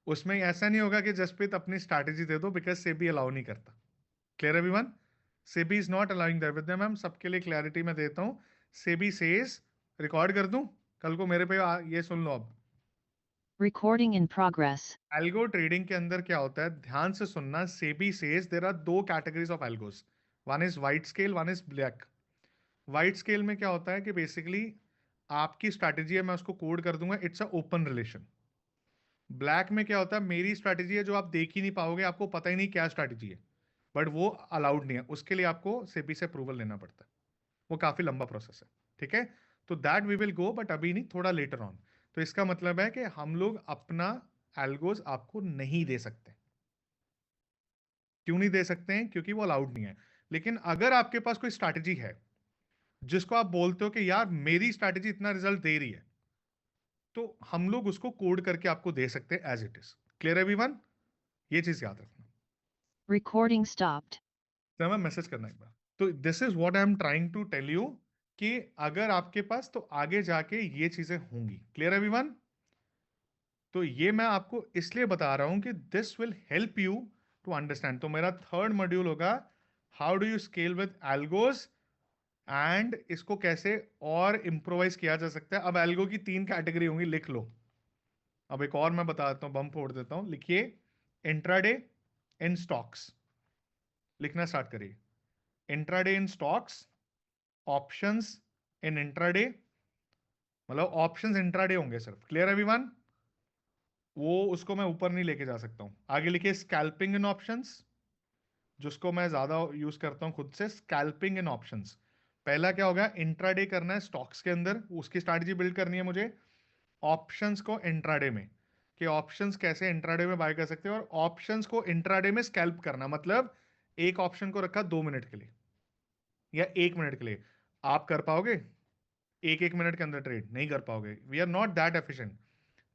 उसमें ऐसा नहीं होगा कि जसप्रीत अपनी स्ट्रैटेजी दे दो, बिकॉज सेबी अलाउ नहीं करता। Clear everyone? SEBI is not allowing that. With ma'am सबके लिए क्लैरिटी मैं देता हूं। सेबी सेज, रिकॉर्ड कर दूं कल को मेरे पे ये सुन लो अब। Recording in progress. Algo trading के अंदर क्या होता है, ध्यान से सुनना। SEBI says there are 2 categories of algos, one is white scale, one is black. White scale में क्या होता है कि बेसिकली आपकी स्ट्रैटेजी है, मैं उसको कोड कर दूंगा, it's a open relation. Black में क्या होता है, मेरी स्ट्रैटेजी है जो आप देख ही नहीं पाओगे, आपको पता ही नहीं क्या स्ट्रैटेजी है, बट वो अलाउड नहीं है, उसके लिए आपको सेबी से अप्रूवल लेना पड़ता है। वो काफी लंबा प्रोसेस है। ठीक है। तो that we will go, but अभी नहीं, थोड़ा लेटर ऑन। तो इसका मतलब है कि हम लोग अपना एल्गोस आपको नहीं दे सकते। क्यों नहीं दे सकते हैं? क्योंकि वो अलाउड नहीं है। लेकिन अगर आपके पास कोई स्ट्रैटेजी है जिसको आप बोलते हो कि यार मेरी स्ट्रैटेजी इतना रिजल्ट दे रही है, तो हम लोग उसको कोड करके आपको दे सकते हैं as it is. Clear everyone? ये चीज याद रखना। Recording stopped. तो मैं मैसेज करना एक बार। तो this is what I am trying to tell you कि अगर आपके पास, तो आगे जाके ये चीजें होंगी। Clear everyone? तो ये मैं आपको इसलिए बता रहा हूं कि this will help you to understand. तो मेरा थर्ड मॉड्यूल होगा how do you scale with algos, and इसको कैसे और इंप्रोवाइज किया जा सकता है। अब एल्गो की 3 कैटेगरी होंगी, लिख लो। अब एक और मैं बता देता हूं, बम फोड़ देता हूं, लिखिए इंट्राडे इन स्टॉक्स। लिखना स्टार्ट करिए। इंट्राडे इन स्टॉक्स, ऑप्शंस इन इंट्राडे, मतलब ऑप्शंस इंट्राडे होंगे सिर्फ। Clear everyone? वो उसको मैं ऊपर नहीं लेके जा सकता हूं। आगे लिखिए स्कैल्पिंग इन ऑप्शंस, जिसको मैं ज्यादा यूज करता हूं खुद से, स्कैल्पिंग इन ऑप्शंस। पहला क्या होगा, इंट्राडे करना है स्टॉक्स के अंदर, उसकी स्ट्रैटेजी बिल्ड करनी है मुझे। ऑप्शंस को इंट्राडे में, कि ऑप्शंस कैसे इंट्राडे में बाय कर सकते हैं, और ऑप्शंस को इंट्राडे में स्कैल्प करना, मतलब एक ऑप्शन को रखा 2 मिनट के लिए या 1 मिनट के लिए। आप कर पाओगे एक एक मिनट के अंदर ट्रेड? नहीं कर पाओगे। We are not that efficient.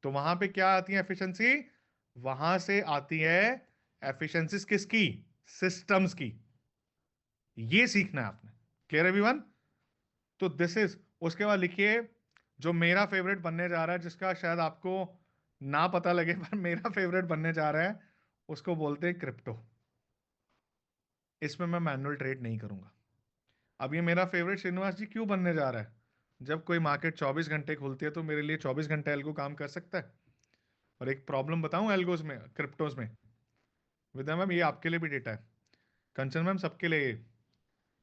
तो वहां पे क्या आती है एफिशिएंसी? वहां से आती है एफिशिएंसीज किसकी? सिस्टम्स की। ये सीखना है आपने। Clear everyone? तो दिस इज, उसके बाद लिखिए जो मेरा फेवरेट बनने जा रहा है, जिसका शायद आपको ना पता लगे पर मेरा फेवरेट बनने जा रहा है, उसको बोलते हैं क्रिप्टो। इसमें मैं मैनुअल ट्रेड नहीं करूंगा। अब ये मेरा फेवरेट श्रीनिवास जी क्यों बनने जा रहा है? जब कोई मार्केट 24 घंटे खुलती है तो मेरे लिए 24 घंटे एल्गो काम कर सकता है। और एक प्रॉब्लम बताऊं एल्गोज में, क्रिप्टोज में, विद्या मैम ये आपके लिए भी डेटा है, कंचन मैम सबके लिए।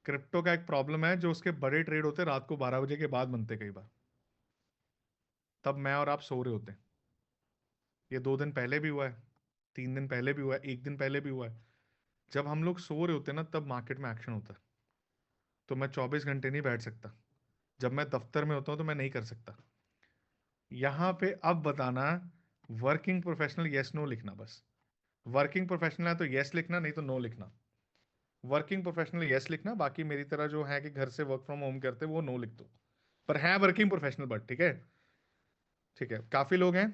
क्रिप्टो का एक प्रॉब्लम है, जो उसके बड़े ट्रेड होते हैं रात को 12 बजे के बाद बनते कई बार, तब मैं और आप सो रहे होते हैं। ये 2 दिन पहले भी हुआ है, 3 दिन पहले भी हुआ है, एक दिन पहले भी हुआ है। जब हम लोग सो रहे होते हैं ना, तब मार्केट में एक्शन होता है। तो मैं 24 घंटे नहीं बैठ सकता। जब मैं दफ्तर में होता हूँ तो मैं नहीं कर सकता। यहाँ पे अब बताना, वर्किंग प्रोफेशनल यस नो लिखना बस। वर्किंग प्रोफेशनल है तो यस लिखना, नहीं तो नो लिखना। वर्किंग प्रोफेशनल यस लिखना, बाकी मेरी तरह जो है कि घर से वर्क फ्रॉम होम करते वो नो लिख दो। पर है वर्किंग प्रोफेशनल बट, ठीक है। ठीक है, काफी लोग हैं।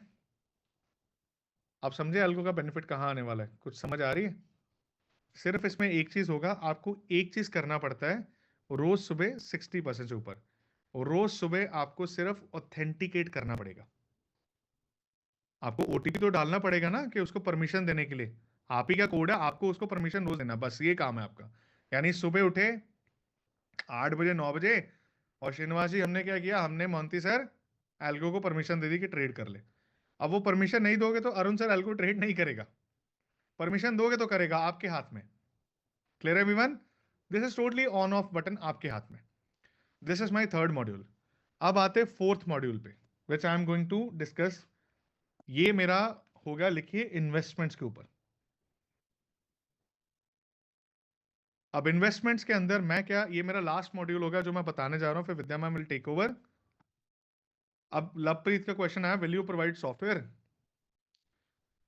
आप समझे एल्गो का बेनिफिट कहाँ आने वाला है? कुछ समझ आ रही है? सिर्फ इसमें एक चीज होगा, आपको एक चीज करना पड़ता है, रोज सुबह 60% से ऊपर, और रोज सुबह आपको सिर्फ ऑथेंटिकेट करना पड़ेगा। आपको ओटीपी तो डालना पड़ेगा ना, कि उसको परमिशन देने के लिए। आप ही का कोड है, आपको उसको परमिशन रोज देना, बस ये काम है आपका। यानी सुबह उठे 8 बजे 9 बजे, और श्रीनिवास जी हमने क्या किया, हमने मोंती सर एल्गो को परमिशन दे दी कि ट्रेड कर ले। अब वो परमिशन नहीं दोगे तो अरुण सर एल्गो ट्रेड नहीं करेगा, परमिशन दोगे तो करेगा, आपके हाथ में। Clear everyone? This is totally on off button आपके हाथ में। This is my third module. अब आते फोर्थ मॉड्यूल पे, which I am going to discuss. ये मेरा हो गया, लिखिए इन्वेस्टमेंट्स के ऊपर। अब इन्वेस्टमेंट्स के अंदर मैं क्या, ये मेरा लास्ट मॉड्यूल होगा जो मैं बताने जा रहा हूं, फिर Vidya ma'am will take over. अब लवप्रीत का क्वेश्चन आया, will you provide software?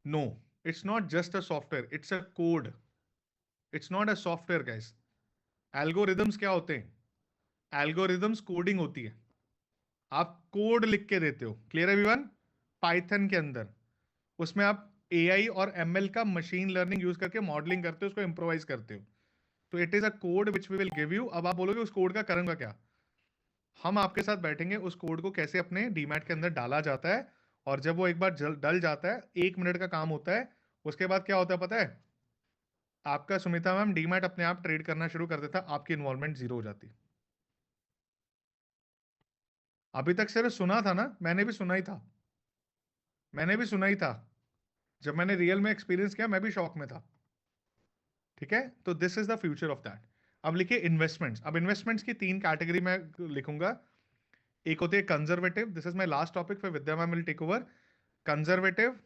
No, it's not just a software, it's a code. It's not a software guys. Algorithms क्या होते हैं? एल्गोरिदम्स कोडिंग होती है, आप कोड लिख के देते हो। Clear everyone? पाइथन के अंदर, उसमें आप एआई और एमएल का मशीन लर्निंग यूज करके मॉडलिंग करते हो, उसको इंप्रोवाइज करते हो। तो it is a code which we will give you. अब आप बोलोगे उस कोड का करूंगा क्या? हम आपके साथ बैठेंगे, उस कोड को कैसे अपने डीमैट के अंदर डाला जाता है, और जब वो एक बार डल जाता है, 1 मिनट का काम होता है। उसके बाद क्या होता है पता है? आपका सुमिता मैम डीमैट अपने आप ट्रेड करना शुरू कर देता, आपकी इन्वॉल्वमेंट जीरो हो जाती। अभी तक सिर्फ सुना था ना, मैंने भी सुना ही था, मैंने भी सुना ही था। जब मैंने रियल में एक्सपीरियंस किया मैं भी शॉक में था। ठीक है, तो this is the future of that. अब लिखिए इन्वेस्टमेंट्स। अब इन्वेस्टमेंट्स की 3 कैटेगरी मैं लिखूंगा। एक होती है conservative, this is my last topic, फिर Vidya ma'am will take over. Conservative,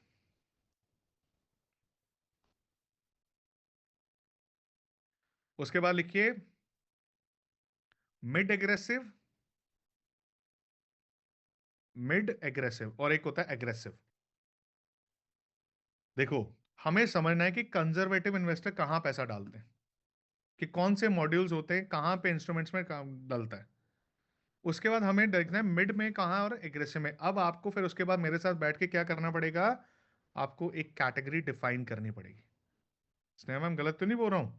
उसके बाद लिखिए मिड एग्रेसिव, मिड एग्रेसिव, और एक होता है एग्रेसिव। देखो, हमें समझना है कि कंजर्वेटिव इन्वेस्टर कहां पैसा डालते हैं, कि कौन से मॉड्यूल्स होते हैं, कहां पे इंस्ट्रूमेंट्स में काम डलता है। उसके बाद हमें देखना है मिड में कहाँ और एग्रेसिव में। अब आपको फिर उसके बाद मेरे साथ बैठ के क्या करना पड़ेगा, आपको एक कैटेगरी डिफाइन करनी पड़ेगी। स्नेहा मैम गलत तो नहीं बोल रहा हूँ?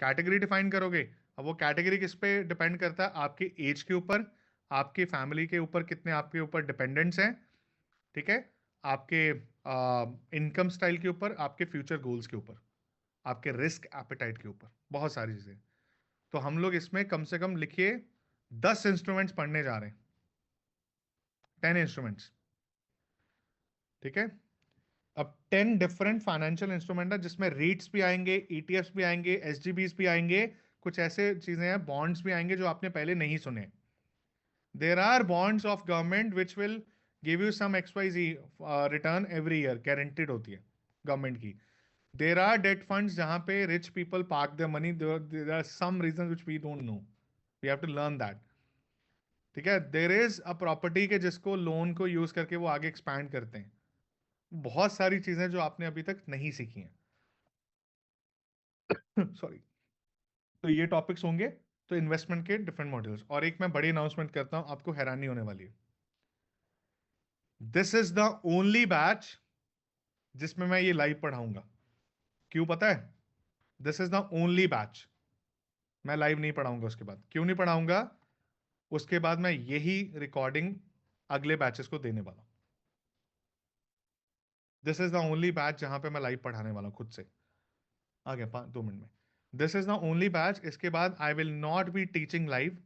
कैटेगरी डिफाइन करोगे। अब वो कैटेगरी किस पे डिपेंड करता है, आपके एज के ऊपर, आपकी फैमिली के ऊपर, कितने आपके ऊपर डिपेंडेंट्स हैं, ठीक है, आपके इनकम स्टाइल के ऊपर, आपके फ्यूचर गोल्स के ऊपर, आपके रिस्क एपेटाइट के ऊपर, बहुत सारी चीजें। तो हम लोग इसमें कम से कम लिखिए 10 इंस्ट्रूमेंट्स पढ़ने जा रहे हैं, 10 इंस्ट्रूमेंट्स, ठीक है। अब 10 डिफरेंट फाइनेंशियल इंस्ट्रूमेंट है, जिसमें रीट्स भी आएंगे, ईटीएफ्स भी आएंगे, एसजीबीस भी आएंगे, कुछ ऐसे चीजें हैं, बॉन्ड्स भी आएंगे जो आपने पहले नहीं सुने। There are bonds of government which will give you some XYZ return every year, guaranteed होती है गवर्नमेंट की। देर आर डेट फंड्स जहां पे rich people park their money, there are some reason which we don't know, we have to learn that, ठीक है। There is a property के जिसको loan को यूज करके वो आगे एक्सपैंड करते हैं। बहुत सारी चीजें जो आपने अभी तक नहीं सीखी हैं। सॉरी। तो ये टॉपिक्स होंगे, तो इन्वेस्टमेंट के डिफरेंट मॉड्यूल्स। और एक मैं बड़ी अनाउंसमेंट करता हूं, आपको हैरानी होने वाली है। This is the only batch जिसमें मैं ये लाइव पढ़ाऊंगा। क्यों पता है? This is the only batch. मैं लाइव नहीं पढ़ाऊंगा उसके बाद। क्यों नहीं पढ़ाऊंगा? उसके बाद मैं यही रिकॉर्डिंग अगले बैचेस को देने वाला हूं। This is the only batch जहां पे मैं लाइव पढ़ाने वाला हूं खुद से। आ गया 2 मिनट में। This is the only batch. इसके बाद आई will not be teaching live.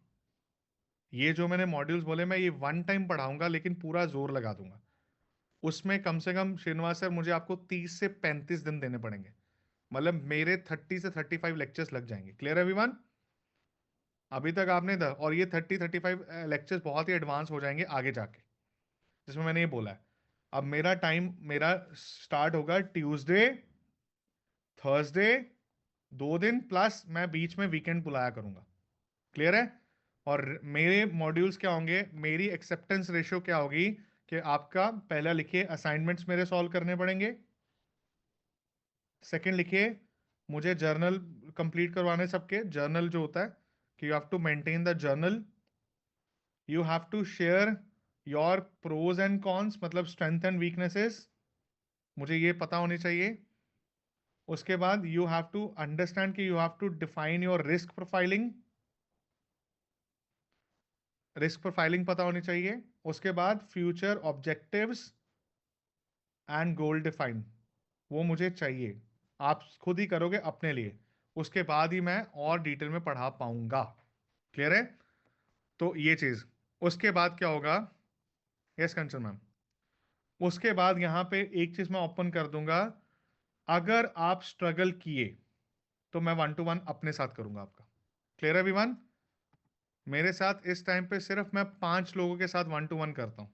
ये जो मैंने मॉड्यूल्स बोले, मैं ये वन टाइम पढ़ाऊंगा, लेकिन पूरा जोर लगा दूंगा। उसमें कम से कम श्रीनिवास सर मुझे आपको 30 से 35 दिन देने पड़ेंगे। मतलब मेरे 30 से 35 लेक्चर्स लग जाएंगे। Clear everyone? अभी तक आपने और ये 30-35 लेक्चर्स बहुत ही एडवांस हो जाएंगे आगे जाके, जिसमें मैंने ये बोला है। अब मेरा टाइम, मेरा स्टार्ट होगा ट्यूसडे, थर्सडे, 2 दिन प्लस मैं बीच में वीकेंड बुलाया करूंगा। क्लियर है? और मेरे मॉड्यूल्स क्या होंगे, मेरी एक्सेप्टेंस रेशियो क्या होगी, कि आपका पहला लिखिए असाइनमेंट्स मेरे सॉल्व करने पड़ेंगे। सेकंड लिखिए मुझे जर्नल कंप्लीट करवाने, सबके जर्नल जो होता है, कि you have to maintain the journal, you have to share your pros and cons, मतलब स्ट्रेंथ एंड वीकनेसेस, मुझे ये पता होनी चाहिए। उसके बाद यू हैव टू अंडरस्टैंड कि you have to define your risk profiling, risk profiling पता होनी चाहिए। उसके बाद future objectives and goal define, वो मुझे चाहिए। आप खुद ही करोगे अपने लिए, उसके बाद ही मैं और डिटेल में पढ़ा पाऊंगा। क्लियर है? तो ये चीज। उसके बाद क्या होगा? यस कंचन मैम। उसके बाद यहां पे एक चीज मैं ओपन कर दूंगा, अगर आप स्ट्रगल किए तो मैं 1-to-1 अपने साथ करूंगा आपका। क्लियर है एवरीवन? मेरे साथ इस टाइम पे सिर्फ मैं 5 लोगों के साथ 1-to-1 करता हूं।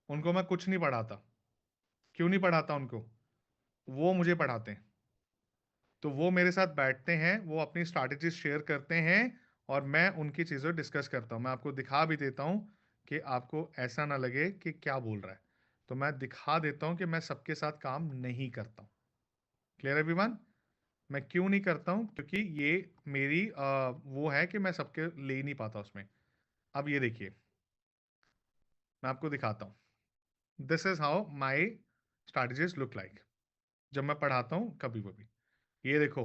उनको मैं कुछ नहीं पढ़ाता। क्यों नहीं पढ़ाता उनको? वो मुझे पढ़ाते हैं। तो वो मेरे साथ बैठते हैं, वो अपनी स्ट्रैटेजी शेयर करते हैं, और मैं उनकी चीज़ें डिस्कस करता हूँ। मैं आपको दिखा भी देता हूँ कि आपको ऐसा ना लगे कि क्या बोल रहा है। तो मैं दिखा देता हूँ कि मैं सबके साथ काम नहीं करता हूँ। Clear everyone? मैं क्यों नहीं करता हूँ? क्योंकि ये मेरी वो है कि मैं सबके ले नहीं पाता उसमें। अब ये देखिए, मैं आपको दिखाता हूँ। This is how my strategies look like जब मैं पढ़ाता हूँ कभी कभी। ये देखो,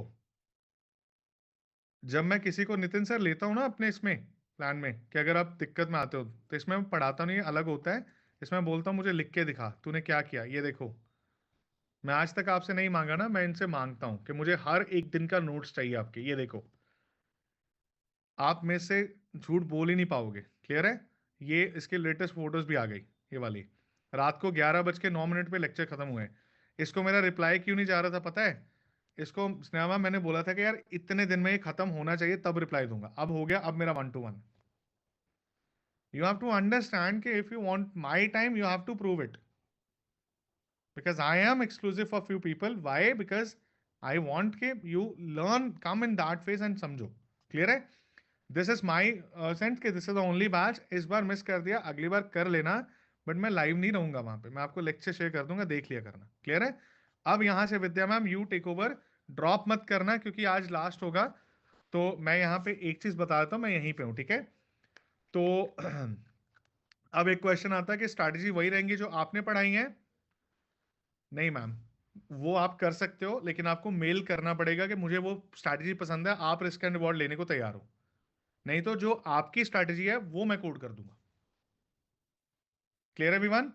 जब मैं किसी को नितिन सर लेता हूँ ना अपने इसमें प्लान में, कि अगर आप दिक्कत में आते हो, तो इसमें मैं पढ़ाता नहीं, अलग होता है। इसमें बोलता हूँ मुझे लिख के दिखा तूने क्या किया, ये देखो। मैं आज तक आपसे नहीं मांगा ना, मैं इनसे मांगता हूँ कि मुझे हर एक दिन का नोट्स चाहिए आपके। ये देखो, आप में से झूठ बोल ही नहीं पाओगे। क्लियर है? ये इसके लेटेस्ट फोटोज भी आ गई, ये वाली। रात को 11:09 पे लेक्चर खत्म हुए। इसको मेरा रिप्लाई क्यों नहीं जा रहा था पता है? इसको स्नेहा मैंने बोला था कि यार इतने दिन में ये खत्म होना चाहिए तब रिप्लाई दूंगा। अब हो गया, अब मेरा 1-to-1। You have to understand कि if you want my time, you have to prove it. Because I am exclusive for few people. Why? Because I want कि you learn, come in that phase and समझो। Clear है? This is my sense कि this is the only batch। इस बार miss कर दिया, अगली बार कर लेना। बट मैं लाइव नहीं रहूंगा वहां पे, मैं आपको लेक्चर शेयर कर दूंगा, देख लिया करना। क्लियर है? अब यहां से Vidya ma'am you take over. Drop मत करना क्योंकि आज लास्ट होगा। तो मैं यहाँ पे एक चीज बता देता हूँ, मैं यहीं पे हूँ, ठीक है। तो अब एक क्वेश्चन आता है कि स्ट्रैटेजी वही रहेंगी जो आपने पढ़ाई है? नहीं मैम, वो आप कर सकते हो, लेकिन आपको मेल करना पड़ेगा कि मुझे वो स्ट्रैटेजी पसंद है, आप रिस्क एंड रिवॉर्ड लेने को तैयार हो। नहीं तो जो आपकी स्ट्रैटेजी है वो मैं कोड कर दूंगा। Clear everyone?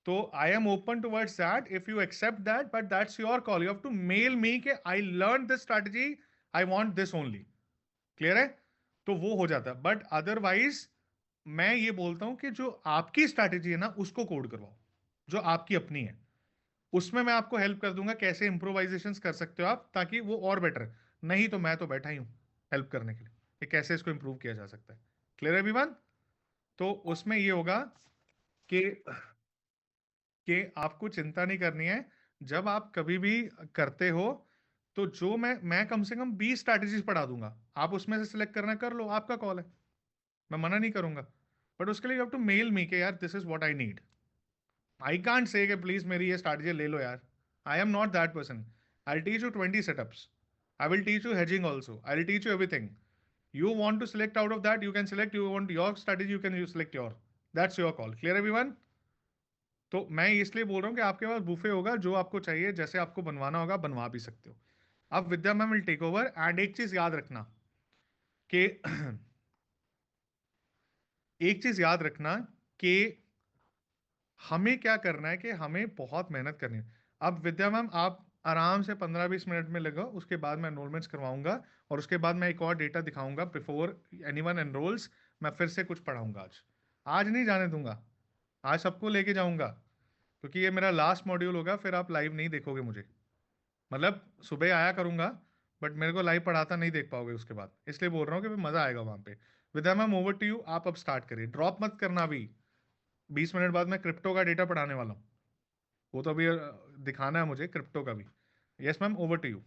तो I am open towards that if you accept that, but that's your call. You have to mail me के I learn this strategy, I want this only. Clear है? तो वो हो जाता है, बट अदरवाइज मैं ये बोलता हूं कि जो आपकी स्ट्रैटेजी है ना उसको कोड करवाओ, जो आपकी अपनी है। उसमें मैं आपको हेल्प कर दूंगा कैसे इंप्रोवाइजेशन कर सकते हो आप, ताकि वो और बेटर। नहीं तो मैं तो बैठा ही हूं हेल्प करने के लिए कि कैसे इसको इंप्रूव किया जा सकता है। Clear everyone? तो उसमें ये होगा कि आपको चिंता नहीं करनी है। जब आप कभी भी करते हो तो जो मैं कम से कम 20 स्ट्रैटेजीज पढ़ा दूंगा, आप उसमें से सिलेक्ट करना कर लो, आपका कॉल है, मैं मना नहीं करूंगा। बट उसके लिए you have to mail me के यार this is what I need. I can't say कि प्लीज मेरी ये स्ट्रैटेजी ले लो यार। I am not that person. I teach you 20 setups, I will teach you hedging also, I will teach you everything. You want to select out of that, you can select. You want your strategy, you can select your. That's your call. Clear everyone? तो मैं इसलिए बोल रहा हूँ कि आपके पास buffet होगा, जो आपको चाहिए जैसे आपको बनवाना होगा बनवा भी सकते हो। अब Vidya ma'am will take over. And एक चीज याद रखना कि एक चीज याद रखना कि हमें क्या करना है, कि हमें बहुत मेहनत करनी है। अब विद्या मैम आप आराम से 15-20 मिनट में लगा, उसके बाद मैं एनरोलमेंट्स करवाऊंगा, और उसके बाद मैं एक और डेटा दिखाऊंगा बिफोर एनीवन एनरोल्स। मैं फिर से कुछ पढ़ाऊंगा आज। आज नहीं जाने दूंगा, आज सबको लेके जाऊंगा, क्योंकि ये मेरा लास्ट मॉड्यूल होगा, फिर आप लाइव नहीं देखोगे मुझे। मतलब सुबह आया करूंगा, बट मेरे को लाइव पढ़ाता नहीं देख पाओगे उसके बाद, इसलिए बोल रहा हूँ कि मजा आएगा वहां पे। विद्या मैम ओवर टू यू, आप अब स्टार्ट करिए, ड्रॉप मत करना अभी। 20 मिनट बाद मैं क्रिप्टो का डेटा पढ़ाने वाला हूँ, वो तो अभी दिखाना है मुझे क्रिप्टो का भी। Yes ma'am, over to you.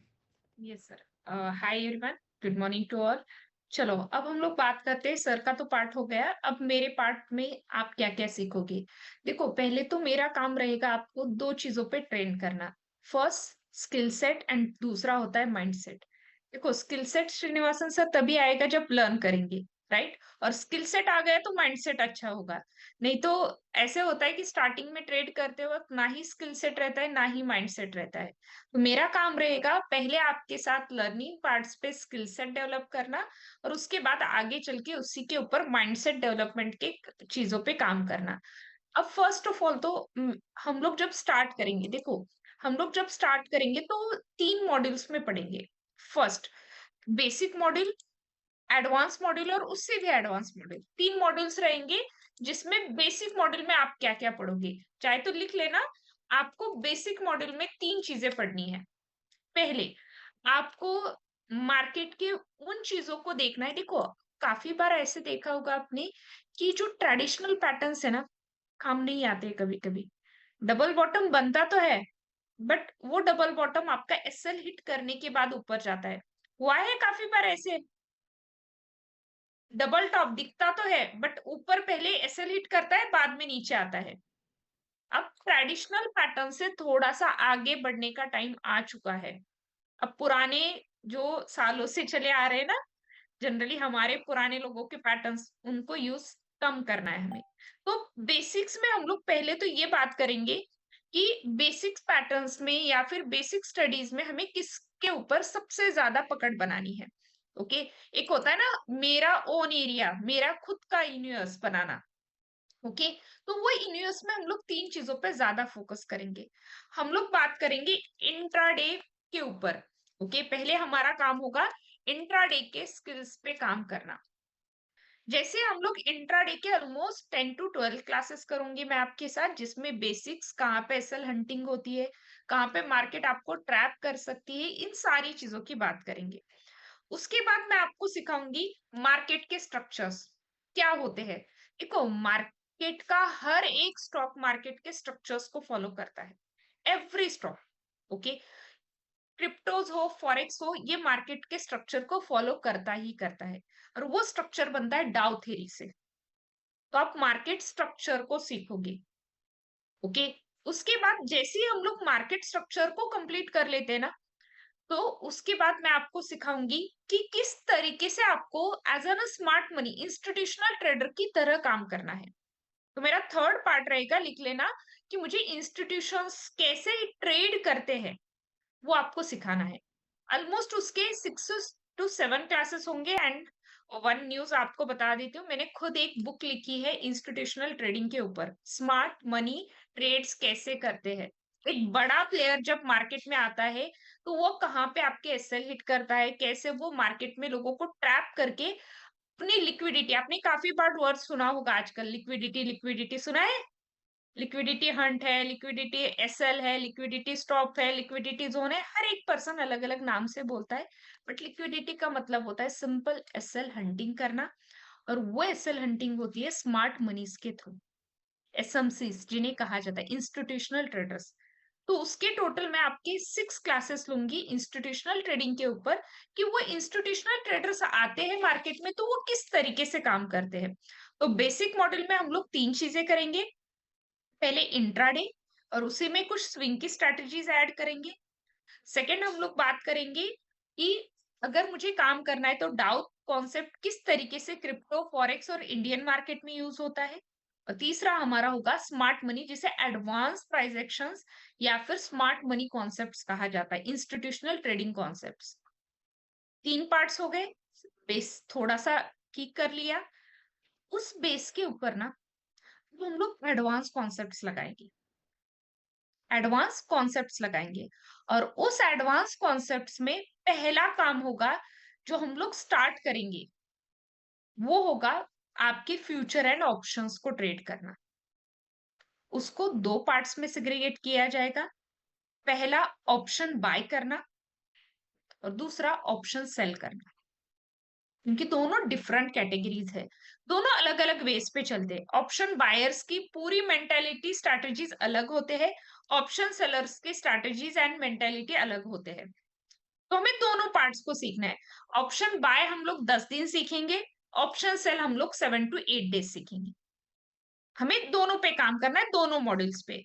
Yes sir. Hi everyone, good morning to all. चलो अब हम लोग बात करते हैं, सर का तो पार्ट हो गया, अब मेरे पार्ट में आप क्या क्या सीखोगे। देखो पहले तो मेरा काम रहेगा आपको दो चीजों पे ट्रेन करना। फर्स्ट स्किल सेट एंड दूसरा होता है माइंड सेट। देखो स्किल सेट श्रीनिवासन सर तभी आएगा जब लर्न करेंगे, राइट। और स्किल सेट आ गया तो माइंड सेट अच्छा होगा। नहीं तो ऐसे होता है कि स्टार्टिंग में ट्रेड करते वक्त ना ही स्किल सेट रहता है ना ही माइंड सेट रहता है। तो मेरा काम रहेगा पहले आपके साथ लर्निंग पार्ट्स पे स्किल सेट डेवलप करना, और उसके बाद आगे चल के उसी के ऊपर माइंडसेट डेवलपमेंट के चीजों पे काम करना। अब फर्स्ट ऑफ ऑल तो हम लोग जब स्टार्ट करेंगे, देखो हम लोग जब स्टार्ट करेंगे तो 3 मॉड्यूल्स में पढ़ेंगे। First basic module, advance module और उससे भी एडवांस मॉड्यूल, 3 मॉड्यूल्स रहेंगे। जिसमें बेसिक मॉड्यूल में आप क्या क्या पढ़ोगे चाहे तो लिख लेना। आपको बेसिक मॉड्यूल में 3 चीजें पढ़नी है। पहले आपको मार्केट के उन चीजों को देखना है। देखो काफी बार ऐसे देखा होगा आपने कि जो ट्रेडिशनल पैटर्न्स है ना, काम नहीं आते कभी कभी। डबल बॉटम बनता तो है, बट वो डबल बॉटम आपका एसएल हिट करने के बाद ऊपर जाता है। हुआ है काफी बार ऐसे, डबल टॉप दिखता तो है बट ऊपर पहले एसएल हिट करता है बाद में नीचे आता है। अब ट्रेडिशनल पैटर्न से थोड़ा सा आगे बढ़ने का टाइम आ चुका है। अब पुराने जो सालों से चले आ रहे हैं ना, जनरली हमारे पुराने लोगों के पैटर्न्स उनको यूज कम करना है हमें। तो बेसिक्स में हम लोग पहले तो ये बात करेंगे कि बेसिक्स पैटर्न्स में या फिर बेसिक स्टडीज में हमें किसके ऊपर सबसे ज्यादा पकड़ बनानी है। ओके, एक होता है ना मेरा ओन एरिया, मेरा खुद का यूनिवर्स बनाना। ओके, तो वो यूनिवर्स में हम लोग 3 चीजों पे ज्यादा फोकस करेंगे। हम लोग बात करेंगे इंट्राडे के ऊपर। ओके, पहले हमारा काम होगा इंट्राडे के स्किल्स पे काम करना। जैसे हम लोग इंट्राडे के ऑलमोस्ट 10 to 12 क्लासेस करूंगी मैं आपके साथ, जिसमें बेसिक्स कहाँ पे एसएल हंटिंग होती है, कहाँ पे मार्केट आपको ट्रैप कर सकती है, इन सारी चीजों की बात करेंगे। उसके बाद मैं आपको सिखाऊंगी मार्केट के स्ट्रक्चर्स क्या होते हैं। देखो मार्केट का हर एक स्टॉक मार्केट के स्ट्रक्चर्स को फॉलो करता है, एवरी स्टॉक। ओके, क्रिप्टोज हो फॉरेक्स हो, ये मार्केट के स्ट्रक्चर को फॉलो करता ही करता है, और वो स्ट्रक्चर बनता है डाउ थ्योरी से। तो आप मार्केट स्ट्रक्चर को सीखोगे। ओके, उसके बाद जैसे ही हम लोग मार्केट स्ट्रक्चर को कंप्लीट कर लेते हैं ना, तो उसके बाद मैं आपको सिखाऊंगी कि किस तरीके से आपको as an smart money institutional trader की तरह काम करना है। तो मेरा थर्ड पार्ट रहेगा, लिख लेना, कि मुझे इंस्टीट्यूशंस कैसे ट्रेड करते हैं वो आपको सिखाना है। ऑलमोस्ट उसके 6 to 7 क्लासेस होंगे। एंड वन न्यूज आपको बता देती हूँ, मैंने खुद एक बुक लिखी है इंस्टीट्यूशनल ट्रेडिंग के ऊपर, स्मार्ट मनी ट्रेड्स कैसे करते हैं। एक बड़ा प्लेयर जब मार्केट में आता है तो वो कहाँ पे आपके एसएल हिट करता है, कैसे वो मार्केट में लोगों को ट्रैप करके अपनी लिक्विडिटी, आपने काफी बार वर्ड सुना होगा आजकल, लिक्विडिटी लिक्विडिटी सुना है। लिक्विडिटी हंट है, लिक्विडिटी एसएल है, लिक्विडिटी स्टॉप है, लिक्विडिटी जोन है, हर एक पर्सन अलग अलग नाम से बोलता है। बट लिक्विडिटी का मतलब होता है सिंपल एसएल हंटिंग करना। और वो एसएल हंटिंग होती है स्मार्ट मनीज के थ्रू, एसएमसीज जिन्हें कहा जाता है इंस्टीट्यूशनल ट्रेडर्स। तो उसके टोटल मैं आपके 6 क्लासेस लूंगी इंस्टीट्यूशनल ट्रेडिंग के ऊपर, कि वो इंस्टीट्यूशनल ट्रेडर्स आते हैं मार्केट में तो वो किस तरीके से काम करते हैं। तो बेसिक मॉडल में हम लोग 3 चीजें करेंगे। पहले इंट्राडे, और उसी में कुछ स्विंग की स्ट्रेटजीज ऐड करेंगे। सेकंड हम लोग बात करेंगे कि अगर मुझे काम करना है तो डाउ कॉन्सेप्ट किस तरीके से क्रिप्टो फॉरेक्स और इंडियन मार्केट में यूज होता है। और तीसरा हमारा होगा स्मार्ट मनी, जिसे एडवांस प्राइस एक्शंस या फिर स्मार्ट मनी कॉन्सेप्ट्स कहा जाता है, इंस्टीट्यूशनल ट्रेडिंग कॉन्सेप्ट्स। 3 पार्ट्स हो गए, बेस थोड़ा सा ठीक कर लिया। उस बेस के ऊपर ना अब हम लोग एडवांस कॉन्सेप्ट्स लगाएंगे, एडवांस कॉन्सेप्ट्स लगाएंगे। और उस एडवांस कॉन्सेप्ट्स में पहला काम होगा जो हम लोग स्टार्ट करेंगे, वो होगा आपके फ्यूचर एंड ऑप्शंस को ट्रेड करना। उसको 2 पार्ट्स में सेग्रीगेट किया जाएगा। पहला ऑप्शन बाय करना और दूसरा ऑप्शन सेल करना, क्योंकि दोनों डिफरेंट कैटेगरीज है, दोनों अलग अलग वेज पे चलते हैं। ऑप्शन बायर्स की पूरी मेंटेलिटी स्ट्रैटेजीज अलग होते हैं, ऑप्शन सेलर्स की स्ट्रैटेजीज एंड मेंटेलिटी अलग होते हैं। तो हमें दोनों पार्ट्स को सीखना है। ऑप्शन बाय हम लोग 10 दिन सीखेंगे, ऑप्शन सेल हम लोग 7 to 8 डेज सीखेंगे। हमें दोनों पे काम करना है, दोनों मॉडल्स पे।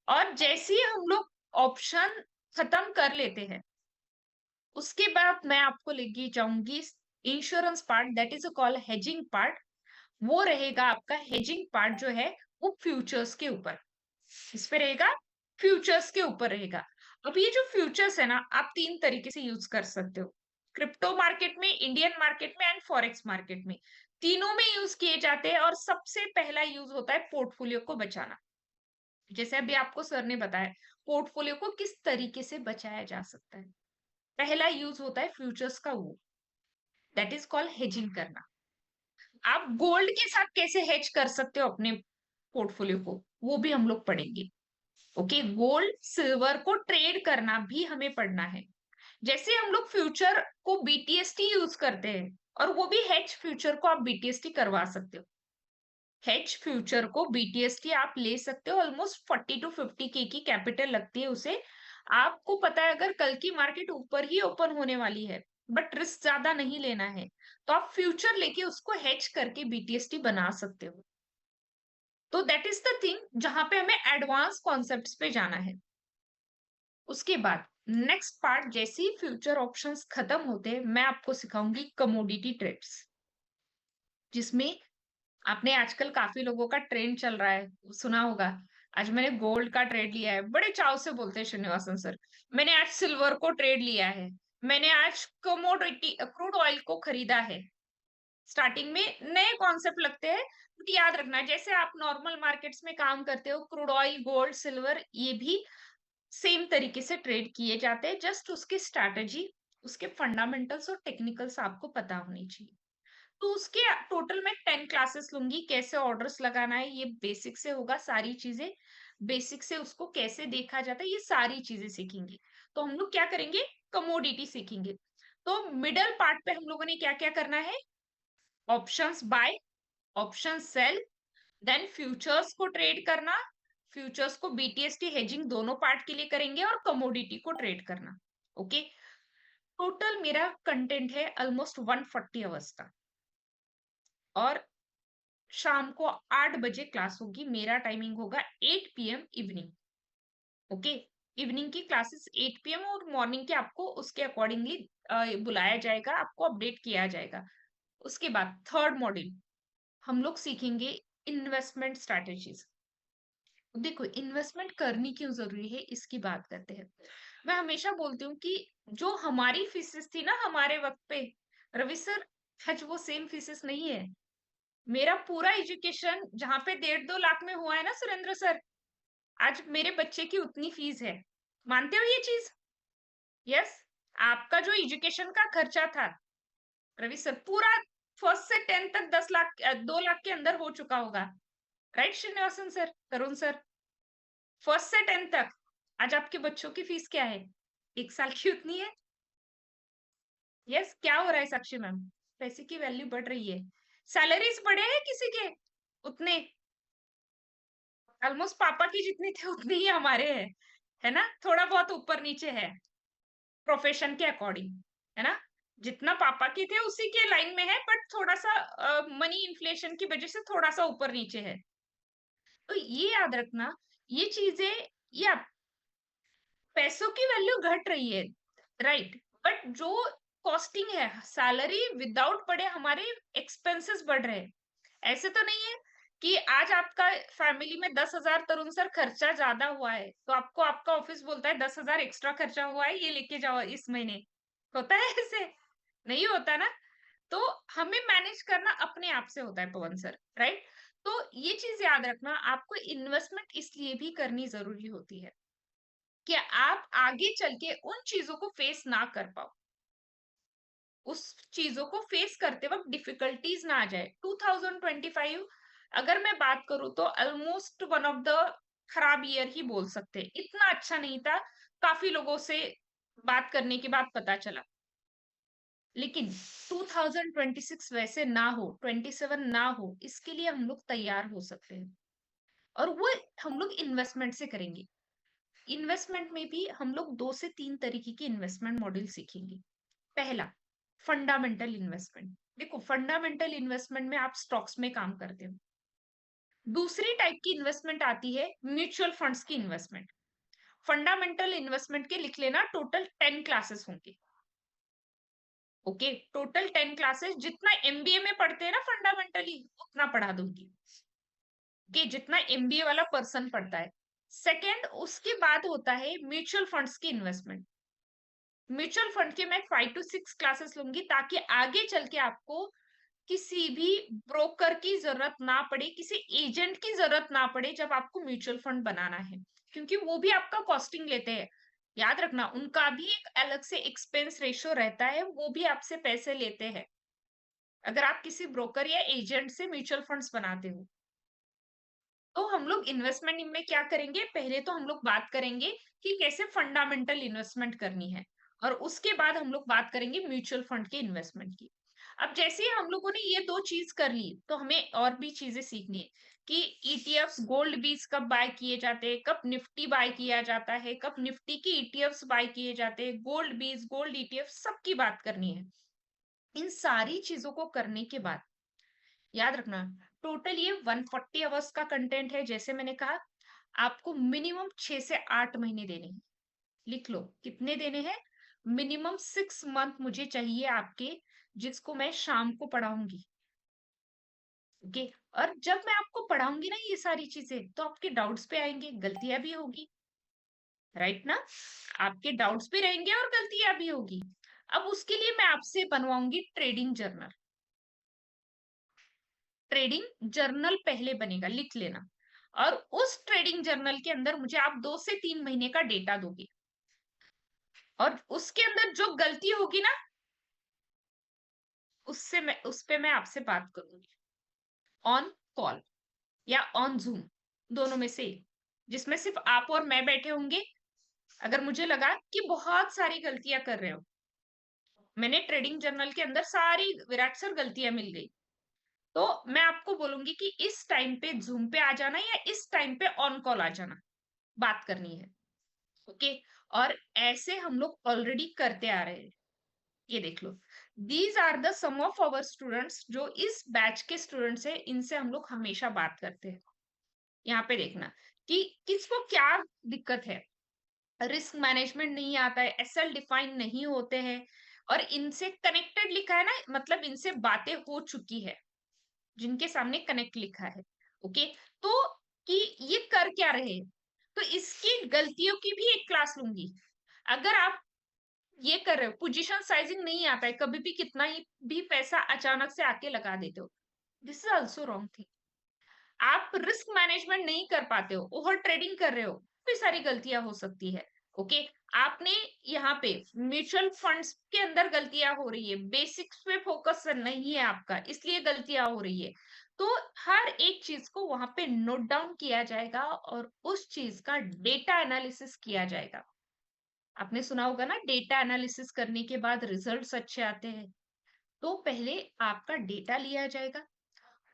और जैसे ही हम लोग ऑप्शन खत्म कर लेते हैं, उसके बाद मैं आपको लेके जाऊंगी insurance part, that is called hedging part. वो रहेगा आपका हेजिंग पार्ट जो है वो फ्यूचर्स के ऊपर, इस पे रहेगा, फ्यूचर्स के ऊपर रहेगा। अब ये जो फ्यूचर्स है ना, आप 3 तरीके से यूज कर सकते हो, क्रिप्टो मार्केट में, इंडियन मार्केट में एंड फॉरेक्स मार्केट में, तीनों में यूज किए जाते हैं। और सबसे पहला यूज होता है पोर्टफोलियो को बचाना। जैसे अभी आपको सर ने बताया पोर्टफोलियो को किस तरीके से बचाया जा सकता है, पहला यूज होता है फ्यूचर्स का, वो दैट इज कॉल्ड हेजिंग करना। आप गोल्ड के साथ कैसे हेज कर सकते हो अपने पोर्टफोलियो को, वो भी हम लोग पढ़ेंगे। ओके, गोल्ड सिल्वर को ट्रेड करना भी हमें पढ़ना है। जैसे हम लोग फ्यूचर को बीटीएसटी यूज करते हैं, और वो भी हेज फ्यूचर को आप बीटीएसटी करवा सकते हो। हेज फ्यूचर को बीटीएसटी आप ले सकते हो, ऑलमोस्ट 40 to 50 के की कैपिटल लगती है उसे। आपको पता है अगर कल की मार्केट ऊपर ही ओपन होने वाली है बट रिस्क ज्यादा नहीं लेना है, तो आप फ्यूचर लेके उसको हेज करके बीटीएसटी बना सकते हो। तो दैट इज द थिंग जहां पे हमें एडवांस कॉन्सेप्ट्स पे जाना है। उसके बाद नेक्स्ट पार्ट, जैसे ही फ्यूचर ऑप्शंस खत्म होते हैं, मैं आपको सिखाऊंगी कमोडिटी ट्रेड्स, जिसमें आपने आजकल काफी लोगों का ट्रेंड चल रहा है, सुना होगा। आज मैंने गोल्ड का ट्रेड लिया है, बड़े चाव से बोलते हैं श्रीनिवासन सर। मैंने आज सिल्वर को ट्रेड लिया है, मैंने आज कमोडिटी क्रूड ऑयल को खरीदा है। स्टार्टिंग में नए कॉन्सेप्ट लगते हैं, बट याद रखना जैसे आप नॉर्मल मार्केट्स में काम करते हो, क्रूड ऑयल, गोल्ड, सिल्वर, ये भी सेम तरीके से ट्रेड किए जाते हैं। जस्ट उसकी स्ट्रैटेजी, उसके फंडामेंटल्स और टेक्निकल्स आपको पता होनी चाहिए। तो उसके टोटल मैं 10 क्लासेस लूंगी, कैसे ऑर्डर्स लगाना है ये बेसिक से होगा, सारी चीजें बेसिक से, उसको कैसे देखा जाता है ये सारी चीजें सीखेंगे। तो हम लोग क्या करेंगे, कमोडिटी सीखेंगे। तो मिडल पार्ट पे हम लोगों ने क्या क्या करना है, options buy, option sell, then futures को ट्रेड करना, फ्यूचर्स को बीटीएसटी हेजिंग दोनों पार्ट के लिए करेंगे, और कमोडिटी को ट्रेड करना। ओके, टोटल मेरा कंटेंट है ऑलमोस्ट 140 आवर्स का। और शाम को 8 बजे क्लास होगी, मेरा टाइमिंग होगा 8 PM इवनिंग। ओके, इवनिंग की क्लासेस 8 PM और मॉर्निंग के आपको उसके अकॉर्डिंगली बुलाया जाएगा, आपको अपडेट किया जाएगा। उसके बाद थर्ड मॉड्यूल हम लोग सीखेंगे इन्वेस्टमेंट स्ट्रैटेजीज। देखो इन्वेस्टमेंट करनी क्यों जरूरी है इसकी बात करते हैं। मैं हमेशा बोलती हूँ कि जो हमारी फीसेस थी ना हमारे वक्त पे, रवि सर, आज वो सेम फीसेस नहीं है। मेरा पूरा एजुकेशन जहाँ पे 1.5-2 लाख में हुआ है ना सुरेंद्र सर, आज मेरे बच्चे की उतनी फीस है। मानते हो ये चीज? यस। आपका जो एजुकेशन का खर्चा था रवि सर, पूरा फर्स्ट से 10 तक 10 लाख 2 लाख के अंदर हो चुका होगा। राइट श्रीनिवासन सर, तरुण सर, फर्स्ट से 10 तक। आज आपके बच्चों की फीस क्या है? 1 साल की उतनी है। यस। क्या हो रहा है साक्षी मैम? पैसे की वैल्यू बढ़ रही है। सैलरीज बढ़े हैं किसी के? उतने। ऑलमोस्ट पापा की जितनी थे उतनी ही हमारे है ना? थोड़ा बहुत ऊपर नीचे है प्रोफेशन के अकॉर्डिंग, है ना? जितना पापा की थे उसी के लाइन में है, बट थोड़ा सा मनी इन्फ्लेशन की वजह से थोड़ा सा ऊपर नीचे है। तो ये याद रखना, ये चीजें, या पैसों की वैल्यू घट रही है, राइट, बट जो कॉस्टिंग है, सैलरी विदाउट पढ़े हमारे एक्सपेंसेस बढ़ रहे हैं। ऐसे तो नहीं है कि आज आपका फैमिली में 10,000 तरुण सर खर्चा ज्यादा हुआ है तो आपको आपका ऑफिस बोलता है 10,000 एक्स्ट्रा खर्चा हुआ है, ये लेके जाओ इस महीने। होता है ऐसे? नहीं होता ना। तो हमें मैनेज करना अपने आप से होता है पवन सर, राइट। तो ये चीज याद रखना, आपको इन्वेस्टमेंट इसलिए भी करनी जरूरी होती है कि आप आगे चल के उन चीजों को फेस ना कर पाओ, उस चीजों को फेस करते वक्त डिफिकल्टीज ना आ जाए। 2025 अगर मैं बात करूं तो ऑलमोस्ट वन ऑफ द खराब ईयर ही बोल सकते हैं, इतना अच्छा नहीं था। काफी लोगों से बात करने के बाद पता चला। लेकिन 2026 वैसे ना हो, 27 ना हो, इसके लिए हम लोग तैयार हो सकते हैं। और वो हम लोग इन्वेस्टमेंट से करेंगे। इन्वेस्टमेंट में भी हम लोग 2 से 3 तरीके के इन्वेस्टमेंट मॉडल सीखेंगे। पहला, फंडामेंटल इन्वेस्टमेंट। देखो फंडामेंटल इन्वेस्टमेंट में आप स्टॉक्स में काम करते हो। दूसरी टाइप की इन्वेस्टमेंट आती है म्यूचुअल फंड्स की इन्वेस्टमेंट। फंडामेंटल इन्वेस्टमेंट के लिख लेना, टोटल 10 क्लासेस होंगे। ओके, टोटल 10 क्लासेस, जितना एमबीए में पढ़ते हैं ना फंडामेंटली, उतना पढ़ा दूंगी कि जितना एमबीए वाला पर्सन पढ़ता है। सेकेंड, उसके बाद होता है म्यूचुअल फंड्स की इन्वेस्टमेंट। म्यूचुअल फंड के मैं 5 to 6 क्लासेस लूंगी ताकि आगे चल के आपको किसी भी ब्रोकर की जरूरत ना पड़े, किसी एजेंट की जरूरत ना पड़े जब आपको म्यूचुअल फंड बनाना है, क्योंकि वो भी आपका कॉस्टिंग लेते हैं। याद रखना, उनका भी एक अलग से एक्सपेंस रेशियो रहता है, वो भी आपसे पैसे लेते हैं अगर आप किसी ब्रोकर या एजेंट से म्यूचुअल फंड्स बनाते हो। तो हम लोग इन्वेस्टमेंट में क्या करेंगे, पहले तो हम लोग बात करेंगे कि कैसे फंडामेंटल इन्वेस्टमेंट करनी है, और उसके बाद हम लोग बात करेंगे म्यूचुअल फंड के इन्वेस्टमेंट की। अब जैसे ही हम लोगों ने ये दो चीज कर ली तो हमें और भी चीजें सीखनी है कि ईटीएफ्स, गोल्ड बीज कब बाय किए जाते हैं, कब निफ्टी बाय किया जाता है, कब निफ्टी के ईटीएफ्स बाय किए जाते हैं, गोल्ड बीज, गोल्ड ईटीएफ, सबकी बात करनी है। इन सारी चीजों को करने के बाद याद रखना, टोटल ये 140 आवर्स का कंटेंट है। जैसे मैंने कहा, आपको मिनिमम 6 से 8 महीने देने हैं। लिख लो कितने देने हैं। मिनिमम 6 मंथ मुझे चाहिए आपके, जिसको मैं शाम को पढ़ाऊंगी। ओके। और जब मैं आपको पढ़ाऊंगी ना ये सारी चीजें, तो आपके डाउट्स पे आएंगे, गलतियां भी होगी, राइट ना? आपके डाउट्स भी रहेंगे और गलतियां भी होगी। अब उसके लिए मैं आपसे बनवाऊंगी ट्रेडिंग जर्नल। ट्रेडिंग जर्नल पहले बनेगा, लिख लेना। और उस ट्रेडिंग जर्नल के अंदर मुझे आप 2 से 3 महीने का डेटा दोगे, और उसके अंदर जो गलती होगी ना, उस पे मैं आपसे बात करूंगी ऑन कॉल या ऑन जूम, दोनों में से एक, जिसमें सिर्फ आप और मैं बैठे होंगे। अगर मुझे लगा कि बहुत सारी गलतियां कर रहे हो, मैंने ट्रेडिंग जर्नल के अंदर सारी विराट सर गलतियां मिल गई, तो मैं आपको बोलूंगी कि इस टाइम पे जूम पे आ जाना या इस टाइम पे ऑन कॉल आ जाना, बात करनी है। ओके। और ऐसे हम लोग ऑलरेडी करते आ रहे हैं। ये देख लो, these are the some of our students, जो इस बैच के स्टूडेंट्स हैं, इनसे हम लोग हमेशा बात करते हैं। यहाँ पे देखना कि किसको क्या दिक्कत है, रिस्क मैनेजमेंट नहीं आता है, एसएल डिफाइन नहीं होते हैं, और इनसे कनेक्टेड लिखा है ना, मतलब इनसे बातें हो चुकी है, जिनके सामने कनेक्ट लिखा है। ओके, तो कि ये कर क्या रहे हैं, तो इसकी गलतियों की भी एक क्लास लूंगी। अगर आप ये कर रहे हो, पोजीशन साइजिंग नहीं आता है, कभी भी कितना ही भी पैसा अचानक से आके लगा देते हो, this is also wrong thing. आप रिस्क मैनेजमेंट नहीं कर पाते हो, ओवर ट्रेडिंग कर रहे हो, भी सारी गलतियां हो सकती है। ओके, आपने यहाँ पे म्यूचुअल फंड्स के अंदर गलतियां हो रही है, बेसिक्स पे फोकस नहीं है आपका, इसलिए गलतियां हो रही है। तो हर एक चीज को वहां पे नोट डाउन किया जाएगा और उस चीज का डेटा एनालिसिस किया जाएगा। आपने सुना होगा ना, डेटा एनालिसिस करने के बाद रिजल्ट्स अच्छे आते हैं। तो पहले आपका डेटा लिया जाएगा,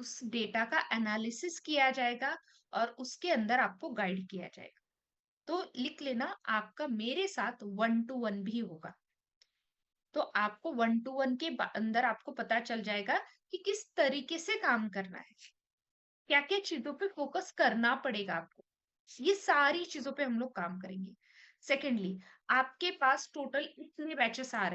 उस डेटा का एनालिसिस किया जाएगा और उसके अंदर आपको गाइड किया जाएगा। तो लिख लेना, आपका मेरे साथ 1-to-1 भी होगा। तो आपको 1-to-1 के अंदर आपको पता चल जाएगा कि किस तरीके से काम करना है, क्या क्या चीजों पे फोकस करना पड़ेगा आपको। ये सारी चीजों पे हम लोग काम करेंगे। सेकेंडली, आपके पास टोटल इतने बैचेस आ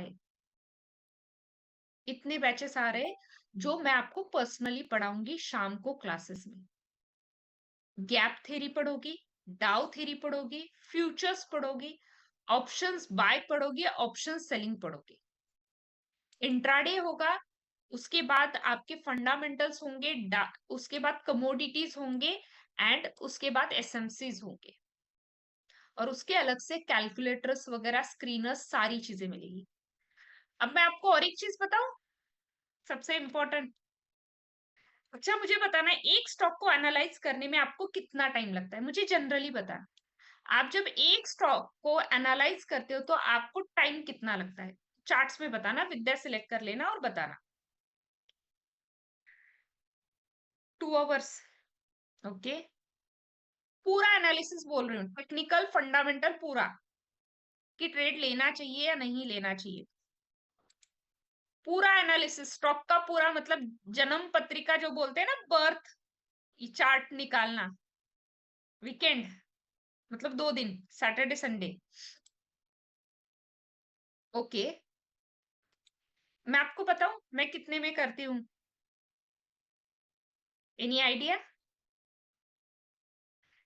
रहे हैं जो मैं आपको पर्सनली पढ़ाऊंगी शाम को क्लासेस में। गैप थ्योरी पढ़ोगी, डाउ थ्योरी पढ़ोगी, फ्यूचर्स पढ़ोगी, ऑप्शंस बाय पढ़ोगी, ऑप्शन सेलिंग पढ़ोगी, इंट्राडे होगा, उसके बाद आपके फंडामेंटल्स होंगे, उसके बाद कमोडिटीज होंगे, एंड उसके बाद एसएमसीज होंगे, और उसके अलग से कैलकुलेटर्स वगैरह, स्क्रीनर्स, सारी चीजें मिलेगी। अब मैं आपको और एक चीज बताऊं, सबसे इंपॉर्टेंट। अच्छा, मुझे बताना है, एक स्टॉक को एनालाइज करने में आपको कितना टाइम लगता है, मुझे जनरली बताना। आप जब एक स्टॉक को एनालाइज करते हो तो आपको टाइम कितना लगता है, चार्ट्स में बताना, विद्या सिलेक्ट कर लेना और बताना। 2 आवर्स। ओके, पूरा एनालिसिस बोल रही हूँ, टेक्निकल फंडामेंटल पूरा, कि ट्रेड लेना चाहिए या नहीं लेना चाहिए, पूरा एनालिसिस स्टॉक का पूरा, मतलब जन्म पत्रिका जो बोलते हैं ना, बर्थ चार्ट निकालना। वीकेंड मतलब 2 दिन, सैटरडे संडे। ओके, मैं आपको बताऊं मैं कितने में करती हूँ, एनी आइडिया?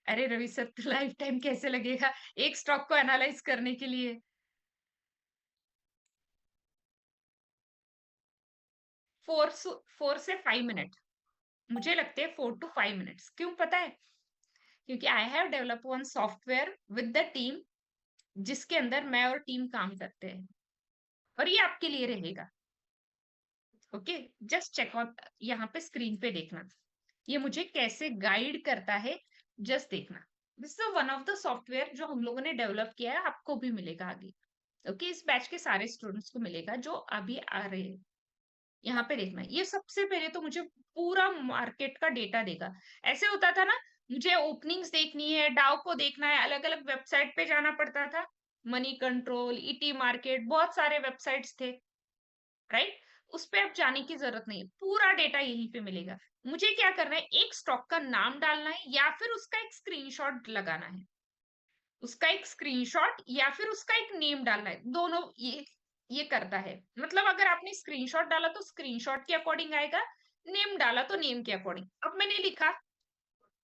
अरे रवि सर, तो लाइफ टाइम कैसे लगेगा एक स्टॉक को एनालाइज करने के लिए? 4 से 5 मिनट, मुझे लगते हैं 4 to 5 मिनट्स। क्यों पता है? क्योंकि I have develop one software with the team, जिसके अंदर मैं और टीम काम करते हैं, और ये आपके लिए रहेगा। ओके, जस्ट चेक आउट, यहाँ पे स्क्रीन पे देखना, ये मुझे कैसे गाइड करता है, जस्ट देखना। This is one of the software जो हम लोगों ने डेवलप किया है, आपको भी मिलेगा आगे। ओके, इस बैच के सारे स्टूडेंट्स को मिलेगा जो अभी आ रहे हैं। यहाँ पे देखना, ये सबसे पहले तो मुझे पूरा मार्केट का डेटा देगा। ऐसे होता था ना, मुझे ओपनिंग्स देखनी है, डाउ को देखना है, अलग अलग वेबसाइट पे जाना पड़ता था, मनी कंट्रोल, ईटी मार्केट, बहुत सारे वेबसाइट्स थे, राइट? उस पे अब जाने की जरूरत नहीं है, पूरा डेटा यहीं पे मिलेगा। मुझे क्या करना है, एक स्टॉक का नाम डालना है या फिर उसका एक स्क्रीनशॉट लगाना है, उसका एक स्क्रीनशॉट या फिर उसका एक नेम डालना है, दोनों ये करता है। मतलब अगर आपने स्क्रीनशॉट डाला तो स्क्रीनशॉट के अकॉर्डिंग आएगा, नेम डाला तो नेम के अकॉर्डिंग। अब मैंने लिखा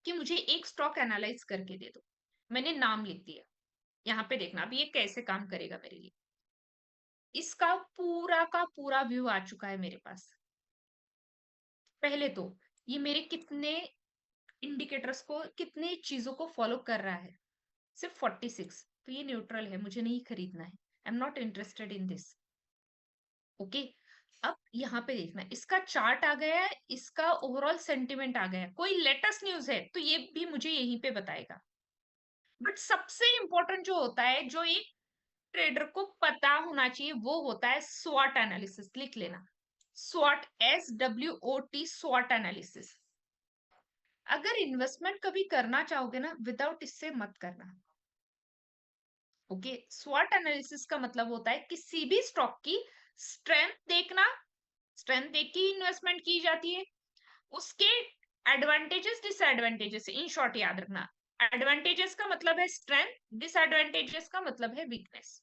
कि मुझे एक स्टॉक एनालाइज करके दे दो, मैंने नाम लिख दिया। यहाँ पे देखना अब ये कैसे काम करेगा मेरे लिए। इसका पूरा का पूरा व्यू आ चुका है मेरे पास। पहले तो ये मेरे कितने इंडिकेटर्स को, कितने चीजों को फॉलो कर रहा है, सिर्फ 46। तो ये न्यूट्रल है, मुझे नहीं खरीदना है, आई am not interested in this. Okay, अब यहाँ पे देखना, इसका चार्ट आ गया है, इसका ओवरऑल सेंटिमेंट आ गया है, कोई लेटेस्ट न्यूज है तो ये भी मुझे यहीं पे बताएगा। बट सबसे इंपॉर्टेंट जो होता है, जो एक ट्रेडर को पता होना चाहिए, वो होता है स्वॉट एनालिसिस। लिख लेना, स्वॉट, SWOT, स्वॉट एनालिसिस। अगर इन्वेस्टमेंट कभी करना चाहोगे ना, विदाउट इससे मत करना। ओके, स्वॉट एनालिसिस का मतलब होता है किसी भी स्टॉक की स्ट्रेंथ देखना, स्ट्रेंथ देख के इन्वेस्टमेंट की जाती है, उसके एडवांटेजेस डिसएडवांटेजेस, इन शॉर्ट याद रखना। एडवांटेजेस का मतलब है स्ट्रेंथ, डिसएडवांटेजेस का मतलब है वीकनेस।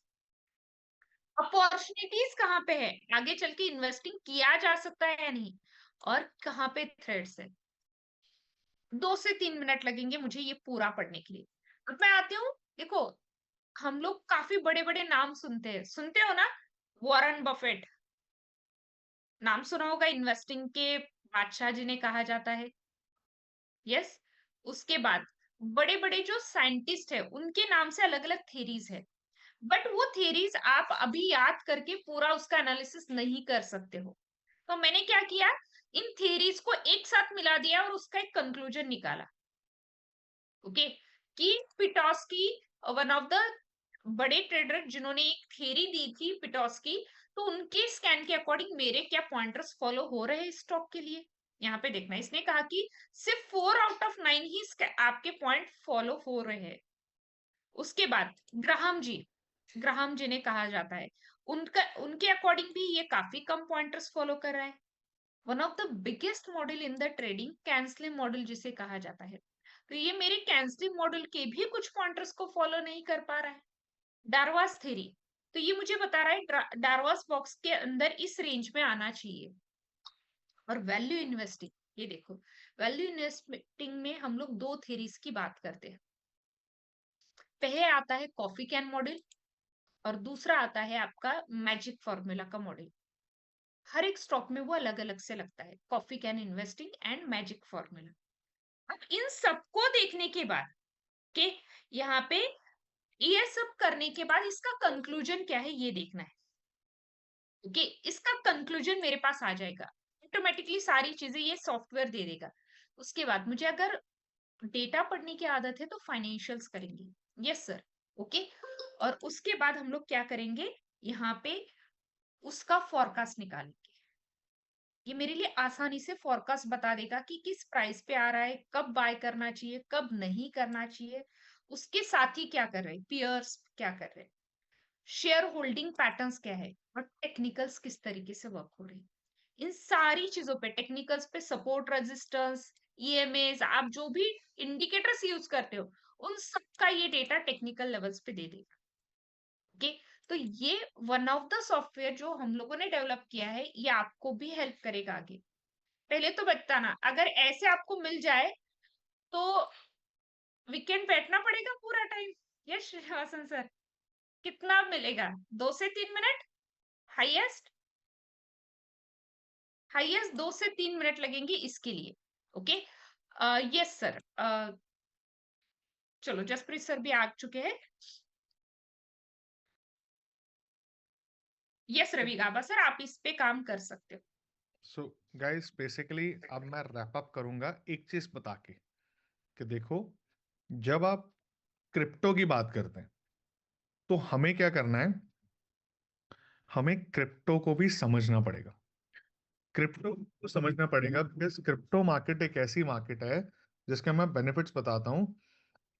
अपॉर्चुनिटीज कहाँ पे है, आगे चल के इन्वेस्टिंग किया जा सकता है या नहीं, और कहाँ पे थ्रेड्स है। 2 से 3 मिनट लगेंगे मुझे ये पूरा पढ़ने के लिए। अब मैं आती हूँ, देखो हम लोग काफी बड़े बड़े नाम सुनते हो ना, वॉरेन बफेट, नाम सुना होगा, इन्वेस्टिंग के बादशाह जिन्हें कहा जाता है। यस। उसके बाद बड़े बड़े जो साइंटिस्ट है उनके नाम से अलग अलग थेरीज है, बट वो थेरीज आप अभी याद करके पूरा उसका एनालिसिस नहीं कर सकते हो। तो मैंने क्या किया, इन थेरीज को एक साथ मिला दिया और उसका एक कंक्लूजन निकाला। ओके, कि पिटॉस्की वन ऑफ द बड़े ट्रेडर जिन्होंने एक थ्योरी दी थी पिटॉस्की, तो उनके स्कैन के अकॉर्डिंग मेरे क्या पॉइंटर्स फॉलो हो रहे हैं स्टॉक के लिए। यहाँ पे देखना, इसने कहा कि सिर्फ 4 आउट ऑफ 9 ही आपके पॉइंट फॉलो हो रहे हैं। उसके बाद ग्राहम जी ने कहा जाता है, उनका उनके अकॉर्डिंग भी ये काफी कम पॉइंटर्स फॉलो कर रहा है। One of the biggest model in the trading cancelling model जिसे कहा जाता है, तो ये मेरे कैंसलिंग मॉडल के भी कुछ पॉइंटर्स को फॉलो नहीं कर पा रहा है। डारवास थ्योरी, तो ये मुझे बता रहा है डारवास बॉक्स के अंदर इस रेंज में आना चाहिए। और वैल्यू इन्वेस्टिंग, ये देखो, वैल्यू इन्वेस्टिंग में हम लोग दो थ्योरीज की बात करते हैं। पहले आता है कॉफी कैन मॉडल और दूसरा आता है आपका मैजिक फॉर्मूला का मॉडल। हर एक स्टॉक में वो अलग अलग से लगता है, coffee can investing and magic formula. अब इन सबको देखने के बाद के यहाँ पे ये सब करने के बाद इसका कंक्लूजन क्या है ये देखना है। ओके, इसका कंक्लूजन मेरे पास आ जाएगा, ऑटोमेटिकली सारी चीजें ये सॉफ्टवेयर दे देगा। उसके बाद मुझे अगर डेटा पढ़ने की आदत है तो फाइनेंशियल्स करेंगे। Yes sir. ओके, और उसके बाद हम लोग क्या करेंगे, यहाँ पे उसका फोरकास्ट निकालेंगे। ये मेरे लिए आसानी से फोरकास्ट बता देगा कि किस प्राइस पे आ रहा है, कब बाय करना चाहिए, कब नहीं करना चाहिए। उसके साथ ही क्या कर रहे हैं, पियर्स क्या कर रहे हैं, शेयर होल्डिंग पैटर्न्स क्या है, और टेक्निकल्स किस तरीके से वर्क हो रहे हैं। इन सारी चीजों पे, टेक्निकल्स पे, सपोर्ट रेजिस्टेंस, ईएमएस, आप जो भी इंडिकेटर्स यूज करते हो उन सबका ये डेटा टेक्निकल लेवल्स पे दे देगा। ओके, तो ये वन ऑफ द सॉफ्टवेयर जो हम लोगों ने डेवलप किया है, ये आपको भी हेल्प करेगा आगे। पहले तो बताना, अगर ऐसे आपको मिल जाए तो वीकेंड बैठना पड़ेगा पूरा टाइम। यस श्रीनिवासन सर, कितना मिलेगा, 2 से 3 मिनट हाईएस्ट, हाईएस्ट 2 से 3 मिनट लगेंगे इसके लिए। Okay, yes sir. चलो जसप्रीत सर भी आ चुके हैं। यस रवि गाबा सर, आप इस पे काम कर सकते हो। सो गाइस बेसिकली अब मैं रैप अप करूंगा एक चीज बता के कि देखो, जब आप क्रिप्टो की बात करते हैं तो हमें क्या करना है, हमें क्रिप्टो को भी समझना पड़ेगा। क्रिप्टो को समझना पड़ेगा बिकॉज क्रिप्टो मार्केट एक ऐसी मार्केट है जिसके मैं बेनिफिट्स बताता हूँ।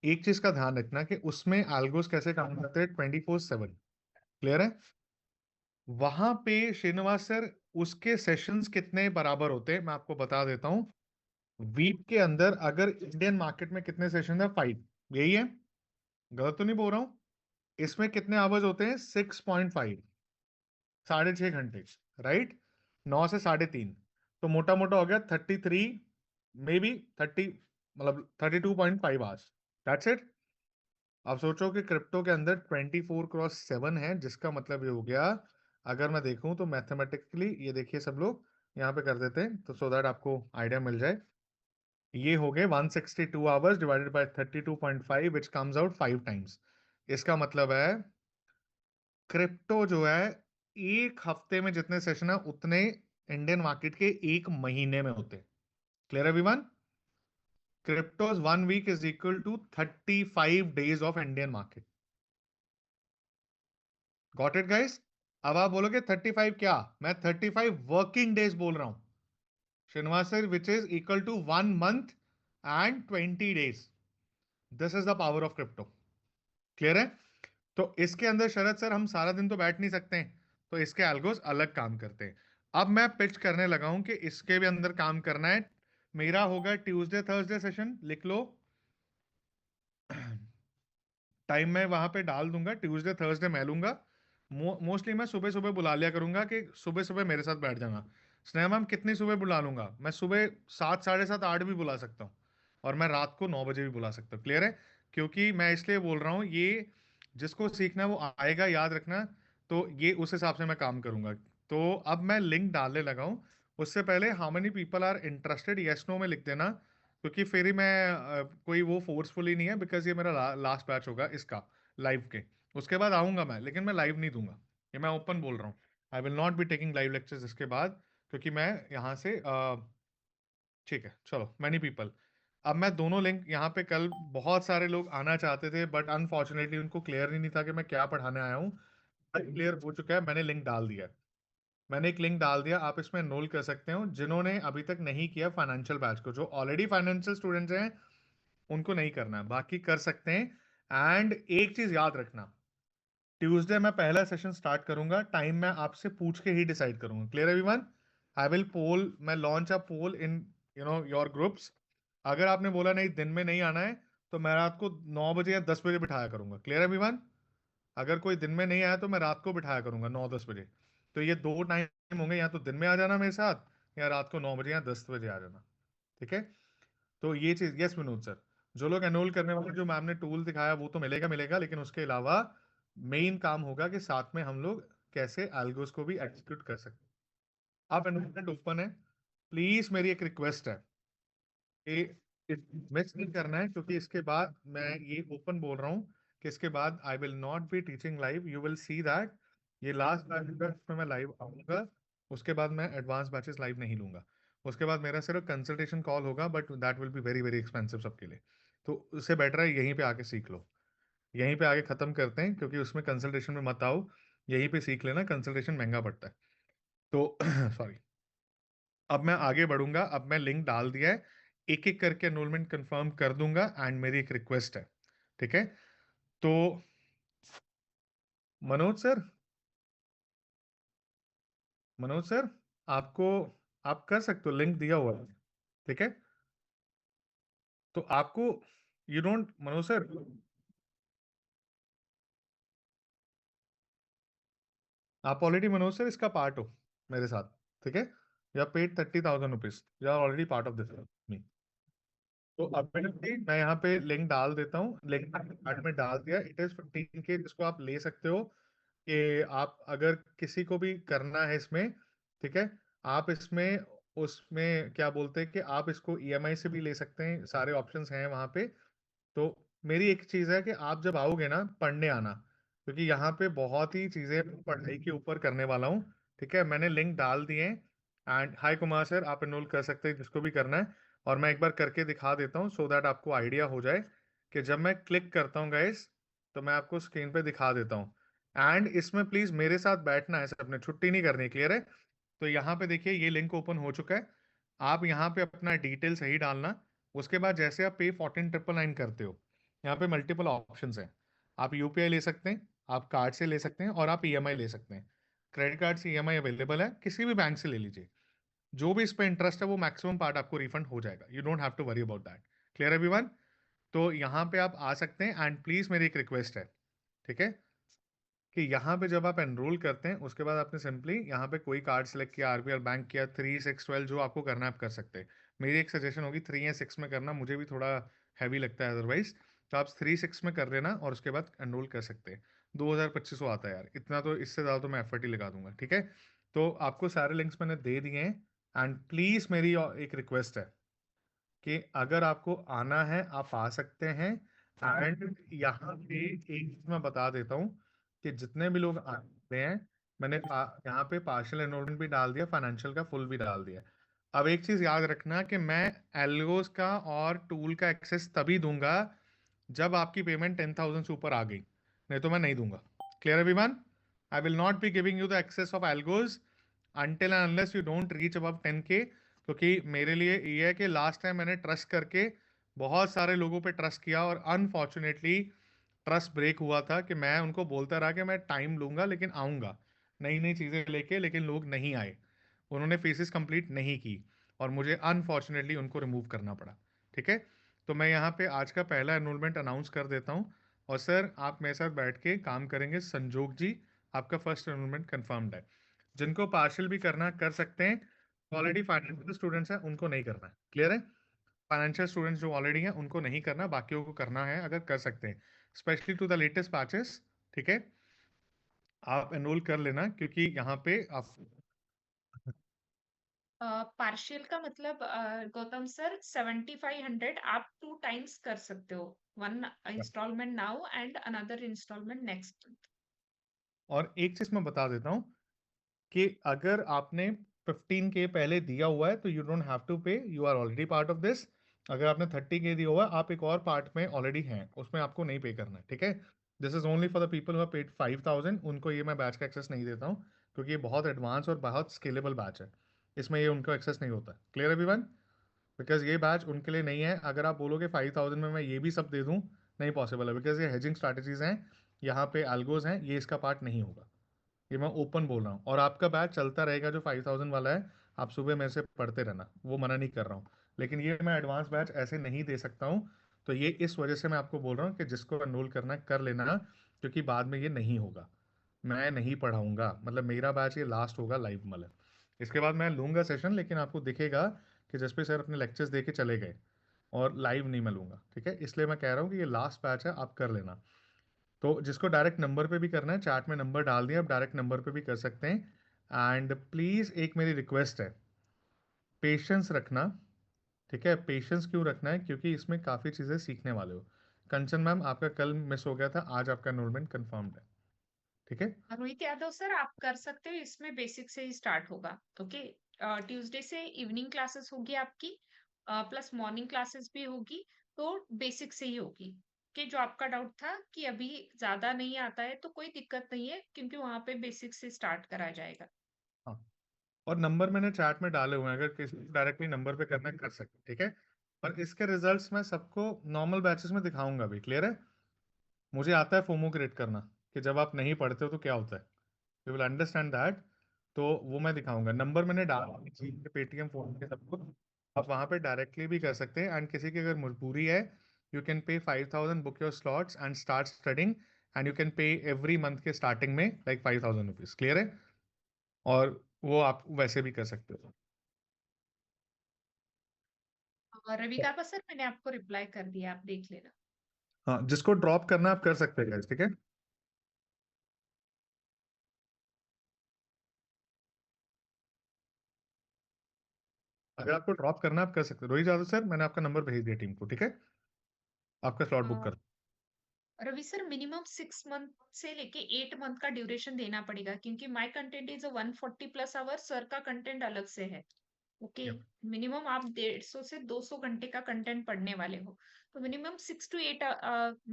एक चीज का ध्यान रखना कि उसमें एल्गोस कैसे काम करते हैं 24/7। क्लियर है? वहां पे श्रीनिवास सर उसके सेशंस कितने बराबर होते हैं मैं आपको बता देता हूँ। वीक के अंदर अगर इंडियन मार्केट में कितने सेशन है, 5, यही है, गलत तो नहीं बोल रहा हूँ? इसमें कितने आवर्स होते हैं, 6.5, 6.5 घंटे, राइट? 9 से 3.5, तो मोटा मोटा हो गया 33, मे बी 30, मतलब 32.5 आवर्स। That's it. अब सोचो कि क्रिप्टो के अंदर 24/7 है, जिसका मतलब ये हो गया, अगर मैं देखूं तो मैथमेटिकली, ये देखिए सब लोग यहाँ पे कर देते हैं तो सो दैट आपको आइडिया मिल जाए। ये हो गए 162 hours divided by 32.5 which comes out 5 times. इसका मतलब है क्रिप्टो जो है एक हफ्ते में जितने सेशन है उतने इंडियन मार्केट के एक महीने में होते हैं। Clear everyone? Cryptos 1 week is equal to 35 days of Indian market. Got it guys? अब आप बोलोगे 35 क्या, मैं 35 वर्किंग डेज बोल रहा हूं Srinivas sir, which is equal to 1 month and 20 days. This is the power of crypto. Clear है? तो इसके अंदर शरद सर हम सारा दिन तो बैठ नहीं सकते हैं, तो इसके एल्गोस अलग काम करते हैं। अब मैं पिच करने लगा हूं कि इसके भी अंदर काम करना है। मेरा होगा ट्यूसडे थर्सडे सेशन, लिख लो। टाइम मैं वहां पे डाल दूंगा, ट्यूसडे थर्सडे मैं लूंगा। मोस्टली मैं सुबह सुबह बुला लिया करूंगा कि सुबह सुबह मेरे साथ बैठ जाना। स्नेहा मैम कितनी सुबह बुला लूंगा मैं? सुबह 7, 7:30, 8 भी बुला सकता हूँ, और मैं रात को 9 बजे भी बुला सकता हूँ। क्लियर है? क्योंकि मैं इसलिए बोल रहा हूँ, ये जिसको सीखना है वो आएगा, याद रखना। तो ये उस हिसाब से मैं काम करूंगा। तो अब मैं लिंक डालने लगा हूँ। उससे पहले how many people are interested, yes no में लिख देना, क्योंकि फिर ही मैं कोई वो फोर्सफुली नहीं है, बिकॉज ये मेरा लास्ट बैच होगा इसका लाइव के। उसके बाद आऊंगा मैं, लेकिन मैं लाइव नहीं दूंगा, ये मैं ओपन बोल रहा हूँ। आई will not be taking live lectures इसके बाद, क्योंकि मैं यहाँ से ठीक है, चलो मैनी पीपल। अब मैं दोनों लिंक यहाँ पे, कल बहुत सारे लोग आना चाहते थे बट अनफॉर्चुनेटली उनको क्लियर ही नहीं था कि मैं क्या पढ़ाने आया हूँ। क्लियर हो चुका है, मैंने लिंक डाल दिया है। मैंने एक लिंक डाल दिया, आप इसमें एनरोल कर सकते हो। जिन्होंने अभी तक नहीं किया फाइनेंशियल बैच को, जो ऑलरेडी फाइनेंशियल स्टूडेंट्स हैं उनको नहीं करना है, बाकी कर सकते हैं। एंड एक चीज याद रखना, ट्यूसडे मैं पहला सेशन स्टार्ट करूंगा, टाइम मैं आपसे पूछ के ही डिसाइड करूंगा। Clear everyone? I will poll, मैं launch a poll in your groups. अगर आपने बोला नहीं दिन में नहीं आना है, तो मैं रात को 9 बजे या 10 बजे बिठाया करूंगा। Clear everyone? अगर कोई दिन में नहीं आया तो मैं रात को बिठाया करूंगा 9-10 बजे। तो ये दो टाइम होंगे, या तो दिन में आ जाना मेरे साथ, या रात को 9 बजे या 10 बजे आ जाना। ठीक है? तो ये चीज, यस विनोद सर, जो लोग एनरोल करने वाले, जो मैम ने टूल दिखाया वो तो मिलेगा मिलेगा, लेकिन उसके अलावा मेन काम होगा कि साथ में हम लोग कैसे एल्गोस को भी एग्जीक्यूट कर सकते हैं। आप एनरोलमेंट ओपन है, प्लीज मेरी एक रिक्वेस्ट है कि मिस नहीं करना है, क्योंकि इसके बाद मैं ये ओपन बोल रहा हूँ कि इसके बाद आई will not be teaching live, you will see that. ये लास्ट बैच होगा जिसमें मैं लाइव आऊंगा, उसके बाद मैं एडवांस बैचेस लाइव नहीं लूंगा। उसके बाद मेरा सिर्फ कंसल्टेशन कॉल होगा, but that will be very very expensive सबके लिए। तो उससे बेटर है यहीं पे आके सीख लो, यहीं पे आके खत्म करते हैं, क्योंकि उसमें कंसल्टेशन में मत आओ, यहीं पे सीख लेना, कंसल्टेशन महंगा पड़ता है। तो सॉरी, अब मैं आगे बढ़ूंगा। अब मैं लिंक डाल दिया है, एक एक करके एनरोलमेंट कंफर्म कर दूंगा। एंड मेरी एक रिक्वेस्ट है, ठीक है? तो मनोज सर, मनोज सर, आपको, आप कर सकते हो, लिंक दिया हुआ है, ठीक है? तो आपको, यू डोंट, मनोज सर, आप ऑलरेडी, मनोज सर, इसका पार्ट हो मेरे साथ, ठीक है? या पेड 30,000 रुपीज, या ऑलरेडी पार्ट ऑफ दिस। तो अब मैं यहाँ पे लिंक डाल देता हूँ, लिंक कार्ड में डाल दिया, इट इज 15K, जिसको आप ले सकते हो। कि आप अगर किसी को भी करना है इसमें, ठीक है, आप इसमें, उसमें क्या बोलते हैं कि आप इसको ईएमआई से भी ले सकते हैं, सारे ऑप्शंस हैं वहाँ पे। तो मेरी एक चीज है कि आप जब आओगे ना, पढ़ने आना, क्योंकि यहाँ पे बहुत ही चीजें पढ़ाई के ऊपर करने वाला हूँ। ठीक है, मैंने लिंक डाल दिए। एंड हाय कुमार सर, आप एनरोल कर सकते हैं जिसको भी करना है। और मैं एक बार करके दिखा देता हूँ, सो दैट आपको आइडिया हो जाए कि जब मैं क्लिक करता हूँ गाइस, तो मैं आपको स्क्रीन पे दिखा देता हूँ। एंड इसमें प्लीज मेरे साथ बैठना है सबने, छुट्टी नहीं करनी। क्लियर है? तो यहाँ पे देखिए, ये लिंक ओपन हो चुका है। आप यहाँ पे अपना डिटेल सही डालना। उसके बाद जैसे आप पे 14,999 करते हो, यहाँ पे मल्टीपल ऑप्शंस हैं। आप यूपीआई ले सकते हैं, आप कार्ड से ले सकते हैं, और आप ईएमआई ले सकते हैं। क्रेडिट कार्ड से ईएमआई अवेलेबल है, किसी भी बैंक से ले लीजिए। जो भी इस पे इंटरेस्ट है वो मैक्सिमम पार्ट आपको रिफंड हो जाएगा, you don't have to worry about that. Clear everyone? तो यहाँ पे आप आ सकते हैं। एंड प्लीज मेरी एक रिक्वेस्ट है, ठीक है, कि यहाँ पे जब आप एनरोल करते हैं, उसके बाद आपने सिंपली यहाँ पे कोई कार्ड सेलेक्ट किया, आरबीएल बैंक किया, 3, 6, 12, जो आपको करना है आप कर सकते हैं। मेरी एक सजेशन होगी 3 या 6 में करना, मुझे भी थोड़ा हैवी लगता है अदरवाइज। तो आप 3, 6 में कर लेना, और उसके बाद एनरोल कर सकते हैं। 2,000-2,500 आता है यार, इतना तो, इससे ज़्यादा तो मैं एफर्ट ही लगा दूंगा। ठीक है? तो आपको सारे लिंक्स मैंने दे दिए हैं। एंड प्लीज़ मेरी एक रिक्वेस्ट है कि अगर आपको आना है आप आ सकते हैं। एंड यहाँ पे एक चीज मैं बता देता हूँ कि जितने भी लोग आते हैं, मैंने यहाँ पे पार्शियल एनरोलमेंट भी डाल दिया, फाइनेंशियल का फुल भी डाल दिया। अब एक चीज याद रखना कि मैं एल्गोस का और टूल का एक्सेस तभी दूंगा जब आपकी पेमेंट 10,000 से ऊपर आ गई, नहीं तो मैं नहीं दूंगा। Clear everyone? I will not be giving you the access of algos until and unless you don't reach above 10K। क्योंकि मेरे लिए ये है कि लास्ट टाइम मैंने ट्रस्ट करके बहुत सारे लोगों पे ट्रस्ट किया, और अनफॉर्चुनेटली ट्रस्ट ब्रेक हुआ था कि मैं उनको बोलता रहा कि मैं टाइम लूंगा लेकिन आऊंगा नई नई चीज़ें लेके, लेकिन लोग नहीं आए, उन्होंने फेसिस कंप्लीट नहीं की, और मुझे अनफॉर्चुनेटली उनको रिमूव करना पड़ा। ठीक है? तो मैं यहाँ पे आज का पहला एनरोलमेंट अनाउंस कर देता हूँ, और सर आप मेरे साथ बैठ के काम करेंगे। संजोग जी, आपका फर्स्ट एनरोलमेंट कंफर्म्ड है। जिनको पार्शियल भी करना कर सकते हैं, ऑलरेडी फाइनेंशियल स्टूडेंट्स हैं उनको नहीं करना है। क्लियर है? फाइनेंशियल स्टूडेंट्स जो ऑलरेडी हैं उनको नहीं करना, बाकियों को करना है अगर कर सकते हैं, specially to the latest batches. ठीक है, आप एनरोल कर लेना क्योंकि यहाँ पे आप पार्शियल का मतलब गौतम सर 7500 आप 2 टाइम्स कर सकते हो, one installment now and another installment next month. और एक चीज मैं बता देता हूँ कि अगर आपने 15K पहले दिया हुआ है तो you don't have to pay, you are already part of this. अगर आपने 30K दिया हुआ है, आप एक और पार्ट में ऑलरेडी हैं, उसमें आपको नहीं पे करना है। ठीक है, this is only for the people who paid 5000, उनको ये मैं बैच का एक्सेस नहीं देता हूँ क्योंकि ये बहुत एडवांस और बहुत स्केलेबल बैच है, इसमें ये उनको एक्सेस नहीं होता। Clear everyone? बिकॉज ये बैच उनके लिए नहीं है। अगर आप बोलोगे 5000 में मैं ये भी सब दे दूँ, नहीं पॉसिबल है, बिकॉज ये हेजिंग स्ट्रैटेजीज हैं, यहाँ पे एल्गोज हैं, ये इसका पार्ट नहीं होगा। ये मैं ओपन बोल रहा हूँ। और आपका बैच चलता रहेगा जो 5000 वाला है, आप सुबह मेरे से पढ़ते रहना, वो मना नहीं कर रहा हूँ, लेकिन ये मैं एडवांस बैच ऐसे नहीं दे सकता हूँ। तो ये इस वजह से मैं आपको बोल रहा हूँ कि जिसको एनरोल करना है कर लेना, क्योंकि बाद में ये नहीं होगा, मैं नहीं पढ़ाऊंगा, मतलब मेरा बैच ये लास्ट होगा लाइव, मतलब इसके बाद मैं लूंगा सेशन, लेकिन आपको दिखेगा कि जसप्रीत सर अपने लेक्चर्स दे के चले गए और लाइव नहीं मैं लूंगा। ठीक है, इसलिए मैं कह रहा हूँ कि ये लास्ट बैच है, आप कर लेना। तो जिसको डायरेक्ट नंबर पे भी करना है, चैट में नंबर डाल दिया, आप डायरेक्ट नंबर पे भी कर सकते हैं। एंड प्लीज़ एक मेरी रिक्वेस्ट है, पेशेंस रखना। ठीक है, पेशेंस क्यों रखना है? क्योंकि इसमें काफ़ी चीज़ें सीखने वाले हो। कंचन मैम, आपका कल मिस हो गया था, आज आपका एनरोलमेंट कंफर्म्ड है। ठीक है, रोहित यादव सर आप कर सकते हो, इसमें बेसिक से ही स्टार्ट होगा। ओके, ट्यूसडे से इवनिंग क्लासेस होगी आपकी, प्लस मॉर्निंग क्लासेस भी होगी, तो बेसिक से ही होगी। कि जो आपका डाउट था कि अभी ज्यादा नहीं आता है, तो कोई दिक्कत नहीं है, क्योंकि वहां पे बेसिक से स्टार्ट करा जाएगा। हाँ, और नंबर मैंने चैट में डाले हुए हैं, अगर किसी डायरेक्टली नंबर पे करना है, कर सकते हैं। ठीक है, और इसके रिजल्ट्स मैं सबको नॉर्मल बैचेस में दिखाऊंगा भी। क्लियर है? मुझे आता है फोमो क्रिएट करना, कि जब आप नहीं पढ़ते हो तो क्या होता है, यू विल अंडरस्टैंड दैट। तो वो मैं दिखाऊंगा। नंबर मैंने डाला पेटीएम फोन पे सबको, आप वहां पे डायरेक्टली भी कर सकते हैं। एंड किसी की अगर मजबूरी है, you can pay 5000, book your slots and start studying, and you can pay every month के स्टार्टिंग में लाइक 5000 रुपीज। क्लियर है? और वो आप वैसे भी कर सकते हो। और रवि गाबा सर मैंने आपको रिप्लाई कर दिया, आप देख लेना। हाँ, जिसको ड्रॉप करना आप कर सकते हैं guys, ठीक है? अगर आपको ड्रॉप करना आप कर सकते हो। रोहित यादव सर, मैंने आपका नंबर भेज दिया टीम को। ठीक है, आपका स्लॉट बुक कर। रवि सर मिनिमम 6 मंथ से लेके 8 मंथ का ड्यूरेशन देना पड़ेगा, क्योंकि my content is 140+ hour, sir का कंटेंट अलग से है। Okay, Yep. मिनिमम आप 150 से 200 घंटे का कंटेंट पढ़ने वाले हो, तो मिनिमम 6 to 8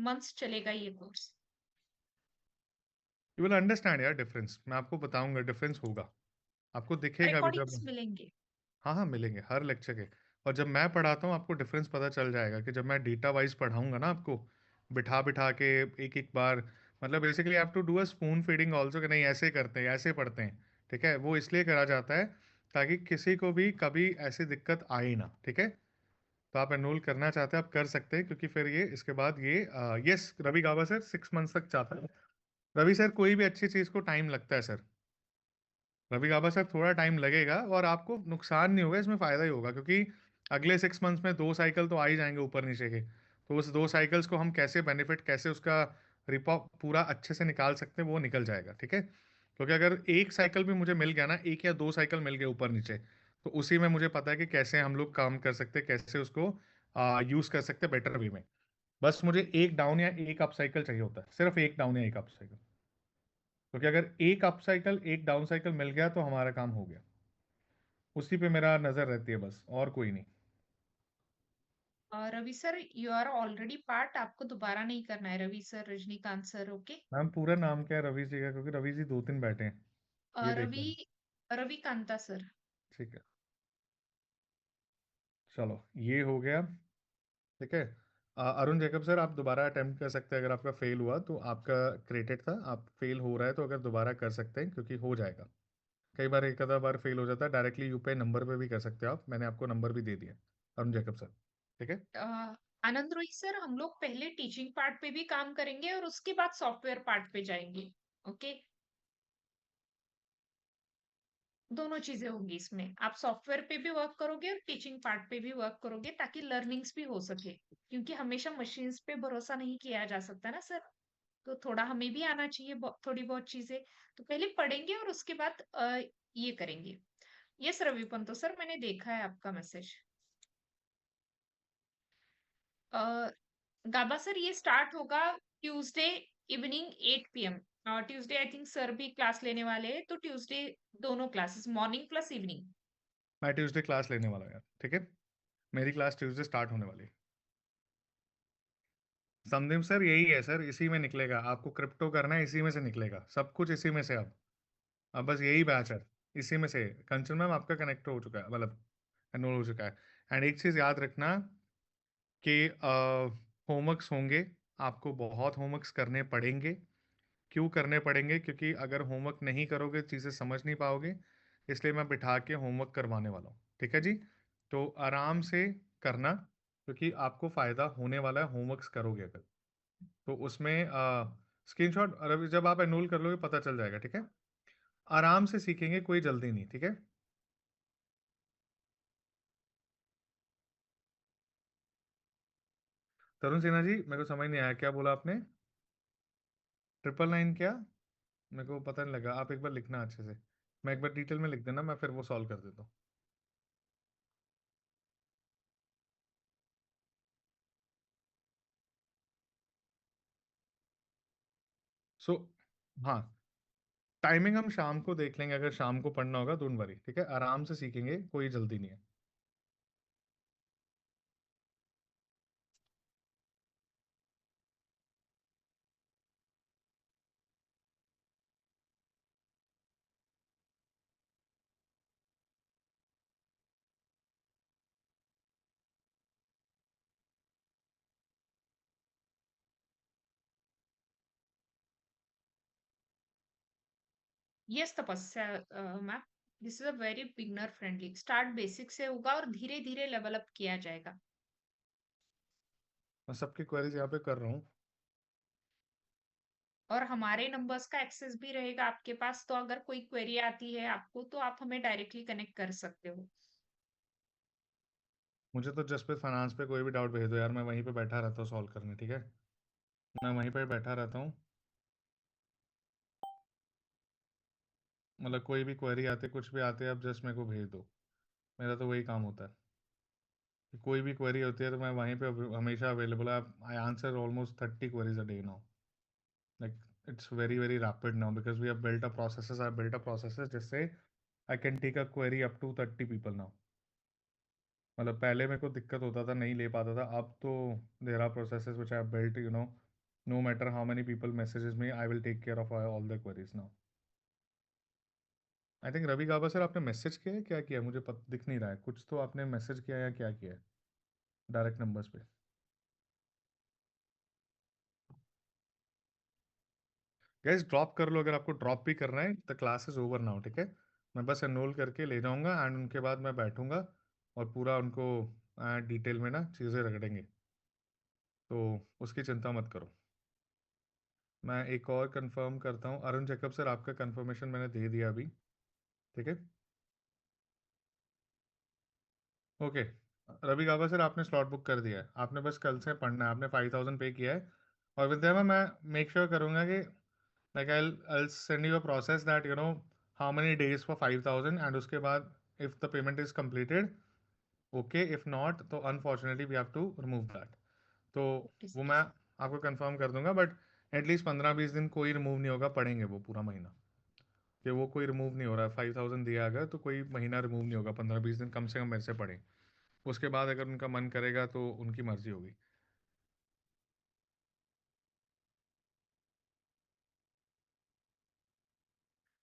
मंथ्स चलेगा ये कोर्स। यू विल अंडरस्टैंड यार डिफरेंस, मैं आपको बताऊंगा, डिफरेंस होगा, आपको दिखेगा भी जब। रिकॉर्डिंग्स मिलेंगे। हाँ हाँ, मिलेंगे हर लेक्चर के। और जब मैं पढ़ाता हूँ आपको डिफरेंस पता चल जाएगा, कि जब मैं डेटा वाइज पढ़ाऊंगा ना आपको, बिठा बिठा के एक एक बार, मतलब basically have to do a spoon feeding also, कि नहीं ऐसे करते हैं, ऐसे पढ़ते हैं। ठीक है, वो इसलिए करा जाता है ताकि किसी को भी कभी ऐसी दिक्कत आए ही ना। ठीक है, तो आप एनरोल करना चाहते हैं आप कर सकते हैं, क्योंकि फिर ये इसके बाद ये yes, Ravi Gaba sir 6 months तक चाहता है। रवि सर, कोई भी अच्छी चीज़ को टाइम लगता है सर। रवि गाबा सर, थोड़ा टाइम लगेगा और आपको नुकसान नहीं होगा, इसमें फायदा ही होगा, क्योंकि अगले 6 मंथ्स में 2 साइकिल तो आ ही जाएंगे ऊपर नीचे के। तो उस 2 साइकिल्स को हम कैसे बेनिफिट, कैसे उसका रिपॉ पूरा अच्छे से निकाल सकते हैं, वो निकल जाएगा। ठीक है, क्योंकि अगर एक साइकिल भी मुझे मिल गया ना, 1 या 2 साइकिल मिल गए ऊपर नीचे, तो उसी में मुझे पता है कि कैसे हम लोग काम कर सकते हैं, कैसे उसको यूज कर सकते हैं बेटर वे में। बस मुझे एक डाउन या एक अप साइकिल चाहिए होता है, सिर्फ एक डाउन या एक अप साइकिल। क्योंकि अगर एक अप साइकिल एक डाउन साइकिल मिल गया तो हमारा काम हो गया, उसी पे मेरा नजर रहती है बस, और कोई नहीं। Ravi sir you are already part, आपको दोबारा नहीं करना है, Ravi sir, Rajinikanth sir. Okay, ma'am पूरा नाम क्या है रवि जी का? क्योंकि रवि जी 2 3 बैठे हैं, ये देख रवि लेंगे। रवि कांता सर। ठीक है, चलो ये हो गया। ठीक है, अरुण जैकब सर, आप दोबारा अटेम्प्ट कर सकते हैं, अगर आपका फेल हुआ तो आपका क्रेडिट था, आप फेल हो रहा है तो अगर दोबारा कर सकते हैं, क्योंकि हो जाएगा। कई बार एक आधा बार फेल हो जाता है, डायरेक्टली यूपीआई नंबर पे भी कर सकते हो आप, मैंने आपको नंबर भी दे दिया, अरुण जैकब सर। ठीक है, आनंद रोही सर, हम लोग पहले टीचिंग पार्ट पे भी काम करेंगे और उसके बाद सॉफ्टवेयर पार्ट पे जाएंगे। ओके, दोनों चीजें होंगी इसमें। आप सॉफ्टवेयर पे भी वर्क करोगे और टीचिंग पार्ट पे भी वर्क करोगे, ताकि लर्निंग्स भी हो सके, क्योंकि हमेशा मशीन्स पे भरोसा नहीं किया जा सकता ना सर। तो थोड़ा हमें भी आना चाहिए, थोड़ी बहुत चीजें। तो पहले पढ़ेंगे और उसके बाद ये करेंगे। यस रवि पंतो सर, मैंने देखा है आपका मैसेज। गाबा सर, ये स्टार्ट होगा ट्यूसडे इवनिंग 8 PM। और ट्यूसडे आई थिंक सर भी क्लास लेने वाले हैं, तो ट्यूसडे दोनों क्लासेस, मॉर्निंग प्लस इवनिंग। मैं ट्यूसडे क्लास लेने वाला हूँ यार, ठीक है। मेरी क्लास ट्यूसडे स्टार्ट होने वाली है। समदिम सर यही है सर, इसी में निकलेगा। आपको क्रिप्टो करना है, इसी में से निकलेगा सब कुछ, इसी में से। अब बस यही बैच है, इसी में से। कंचन मैम आपका कनेक्ट हो चुका है, मतलब एनरोल हो चुका है। एंड एक चीज़ याद रखना कि होमवर्क्स होंगे, आपको बहुत होमवर्क्स करने पड़ेंगे। क्यों करने पड़ेंगे? क्योंकि अगर होमवर्क नहीं करोगे चीज़ें समझ नहीं पाओगे, इसलिए मैं बिठा के होमवर्क करवाने वाला हूँ, ठीक है जी। तो आराम से करना, क्योंकि आपको फ़ायदा होने वाला है होमवर्क्स करोगे अगर। तो उसमें स्क्रीनशॉट अगर जब आप एनरोल कर लोगे पता चल जाएगा, ठीक है। आराम से सीखेंगे, कोई जल्दी नहीं, ठीक है। तरुण सिन्हा जी, मेरे को समझ नहीं आया, क्या बोला आपने? 999 क्या? मेरे को पता नहीं लगा, आप एक बार लिखना अच्छे से। मैं एक बार डिटेल में लिख देना, मैं फिर वो सॉल्व कर देता हूँ। सो हाँ, टाइमिंग हम शाम को देख लेंगे, अगर शाम को पढ़ना होगा डोंट वरी, ठीक है। आराम से सीखेंगे, कोई जल्दी नहीं है। यस तपस्या ma'am, this is a very beginner friendly. Start basic से होगा और धीरे धीरे लेवल अप किया जाएगा। मैं सबकी क्वेरीज यहाँ पे कर रहा हूँ। और हमारे नंबर्स का एक्सेस भी रहेगा आपके पास, तो अगर कोई क्वेरी आती है आपको, तो आप हमें डायरेक्टली कनेक्ट कर सकते हो। मुझे तो जसप्रीत फाइनेंस पे कोई भी डाउट भेज दो यार, मैं वहीं पे बैठा रहता हूँ सॉल्व करने, ठीक है। मैं वहीं पे बैठा रहता हूँ, मतलब कोई भी क्वेरी आते, कुछ भी आते, आप जस्ट मेरे को भेज दो। मेरा तो वही काम होता है कि कोई भी क्वेरी होती है तो मैं वहीं पे हमेशा अवेलेबल है। I answer almost 30 queries a day now. Like it's very rapid now because we have built a processes. I built a processes जिससे I can take a query up to 30 people now. मतलब पहले मेरे को दिक्कत होता था, नहीं ले पाता था, अब तो there are processes which I have built, you know, no matter how many people messages me, I will take care of all the queries now. I think Ravi Gaba sir आपने मैसेज किया है, क्या किया मुझे दिख नहीं रहा है। कुछ तो आपने मैसेज किया या क्या किया है डायरेक्ट नंबर्स पे। गैस ड्रॉप कर लो, अगर आपको ड्रॉप भी करना है। The class is over now, ठीक है। मैं बस एनरोल करके ले जाऊंगा एंड उनके बाद मैं बैठूंगा और पूरा उनको डिटेल में ना चीज़ें रगड़ेंगे, तो उसकी चिंता मत करो। मैं एक और कंफर्म करता हूँ, अरुण जैकब सर आपका कंफर्मेशन मैंने दे दिया अभी, ठीक है। ओके, रवि गाबा सर आपने स्लॉट बुक कर दिया है, आपने बस कल से पढ़ना है। आपने 5000 पे किया है। और विद्या में मैं मेक श्योर करूंगा कि like I'll send you a process that you know how many days for 5000, and उसके बाद if the payment is completed, okay, if not तो unfortunately we have to remove that। तो वो मैं आपको कंफर्म कर दूंगा, बट एटलीस्ट 15-20 दिन कोई रिमूव नहीं होगा, पढ़ेंगे वो पूरा महीना। कि वो कोई रिमूव नहीं हो रहा है, 5000 दिया अगर तो कोई महीना रिमूव नहीं होगा, 15-20 दिन कम से कम मेरे से पढ़ें। उसके बाद अगर उनका मन करेगा तो उनकी मर्जी होगी।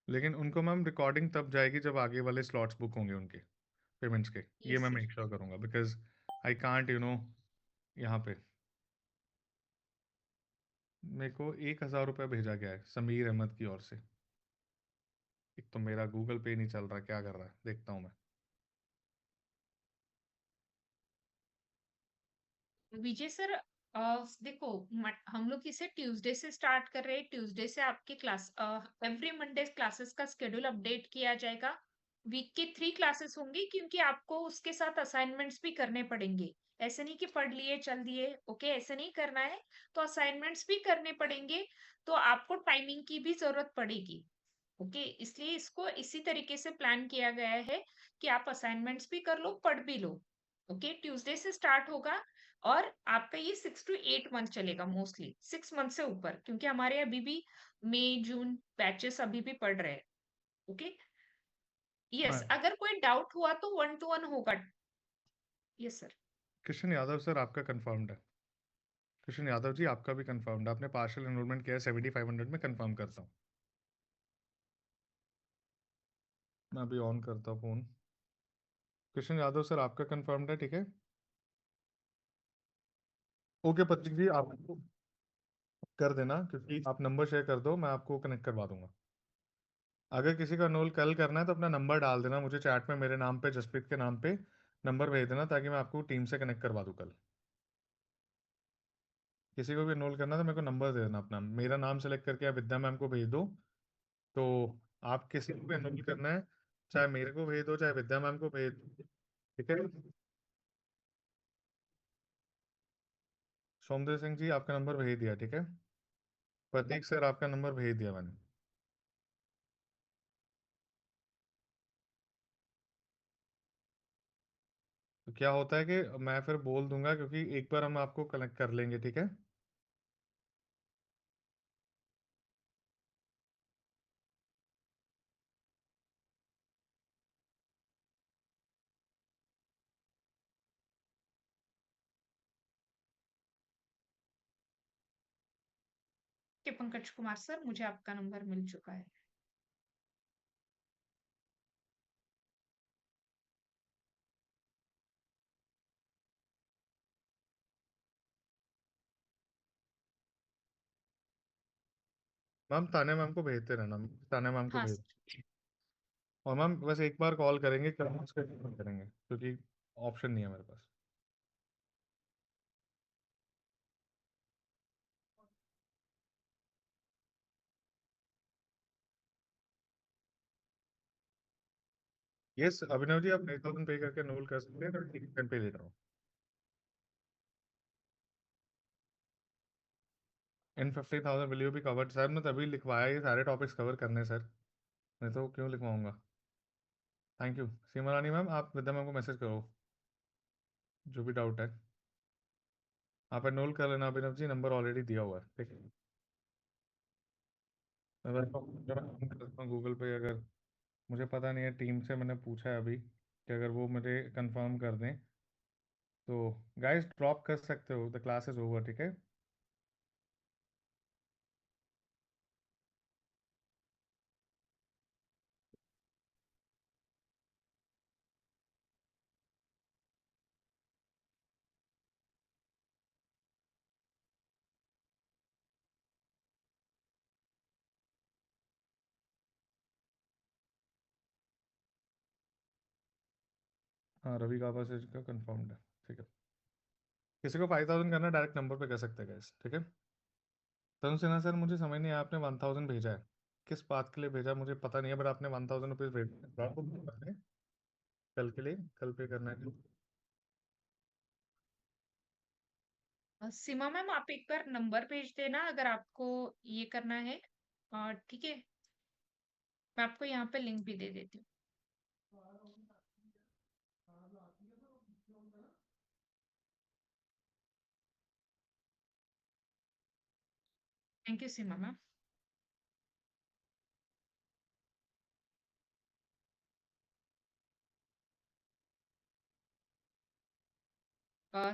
लेकिन उनको मैम रिकॉर्डिंग तब जाएगी जब आगे वाले स्लॉट्स बुक होंगे उनके पेमेंट्स के। ये यस मैं सर। मेक श्योर करूंगा because I can't you know यहाँ पे मेरे को 1000 रुपये भेजा गया है समीर अहमद की ओर से। एक तो मेरा गूगल पे नहीं चल रहा, क्या कर रहा है देखता हूँ मैं। विजय सर, देखो, हम लोग इसे ट्यूसडे से स्टार्ट कर रहे हैं। ट्यूसडे से आपके क्लास, एवरी मंडे क्लासेस का शेड्यूल अपडेट किया जाएगा। वीक के 3 क्लासेस होंगी, क्योंकि आपको उसके साथ असाइनमेंट्स भी करने पड़ेंगे। ऐसे नहीं कि पढ़ लिए चल दिए, ओके, ऐसे नहीं करना है। तो असाइनमेंट्स भी करने पड़ेंगे, तो आपको टाइमिंग की भी जरूरत पड़ेगी। ओके, इसलिए इसको इसी तरीके से प्लान किया गया है कि आप असाइनमेंट्स भी कर लो, पढ़ भी लो। ओके, ट्यूसडे से स्टार्ट होगा, और आपका ये 6 to 8 मंथ चलेगा, मोस्टली 6 मंथ से ऊपर, क्योंकि हमारे अभी भी मई जून बैचेस अभी भी पढ़ रहे हैं। ओके, यस, हाँ, अगर कोई डाउट हुआ तो 1 to 1 होगा। Yes sir. Krishna Yadav sir आपका कंफर्म्ड है। कृष्ण यादव जी आपका भी कंफर्म्ड है, आपने पार्शियल एनरोलमेंट किया है 7500 में, कंफर्म करता हूँ। मैं अभी ऑन करता हूँ फोन। कृष्ण यादव सर आपका कंफर्म्ड है, ठीक है। ओके प्रतीक जी, आप कर देना, क्योंकि आप नंबर शेयर कर दो, मैं आपको कनेक्ट करवा दूंगा। अगर किसी का एनरोल कल करना है तो अपना नंबर डाल देना मुझे चैट में, मेरे नाम पे, जसप्रीत के नाम पे नंबर भेज देना, ताकि मैं आपको टीम से कनेक्ट करवा दूँ कल। किसी को भी एनरोल करना है तो मेरे को नंबर दे देना अपना, मेरा नाम सेलेक्ट करके आप विद्या मैम को भेज दो। तो आप किसी को भी एनरोल करना है, चाहे मेरे को भेज दो चाहे विद्या मैम को भेज दो, ठीक है। सोमदेव सिंह जी आपका नंबर भेज दिया, ठीक है। प्रतीक सर आपका नंबर भेज दिया मैंने। तो क्या होता है कि मैं फिर बोल दूंगा, क्योंकि एक बार हम आपको कनेक्ट कर लेंगे, ठीक है। के पंकज कुमार सर, मुझे आपका नंबर मिल चुका है। मैम तान्या मैम को भेजते रहना, तान्या मैम को हाँ भेज। सर। और मैम बस एक बार कॉल करेंगे, कल उसके बाद करेंगे, क्योंकि ऑप्शन नहीं है मेरे पास। यस अभिनव जी, आप 9,000 पे करके एनरोल कर सकते हैं, तो टिकट पे ले रहा हूँ। इन 50,000 will you be covered sir, मैं तभी लिखवाया ये सारे टॉपिक्स कवर करने सर, नहीं तो क्यों लिखवाऊंगा। Thank you Seema Rani ma'am, आप विद्या मैम को मैसेज करो जो भी डाउट है। आप एनरोल कर लेना अभिनव जी, नंबर ऑलरेडी दिया हुआ है, ठीक है। मैं गूगल पे, अगर मुझे पता नहीं है, टीम से मैंने पूछा है अभी कि अगर वो मुझे कंफर्म कर दें तो गाइस ड्रॉप कर सकते हो, द क्लास इज ओवर, ठीक है। हाँ रवि का बस इसका कंफर्म्ड है, ठीक है। किसी को 5,000 करना डायरेक्ट नंबर पे कर सकते हैं गाइस, ठीक है। तरुण सिन्हा सर मुझे समझ नहीं आया, आपने 1,000 भेजा है, किस बात के लिए भेजा मुझे पता नहीं है, बट आपने 1,000 रुपीज भेजा है, आपको करना है कल के लिए, कल पे करना है। सीमा मैम, आप एक बार नंबर भेज देना अगर आपको ये करना है। ठीक है, मैं आपको यहाँ पे लिंक भी दे देती हूँ। Thank you Seema ma'am.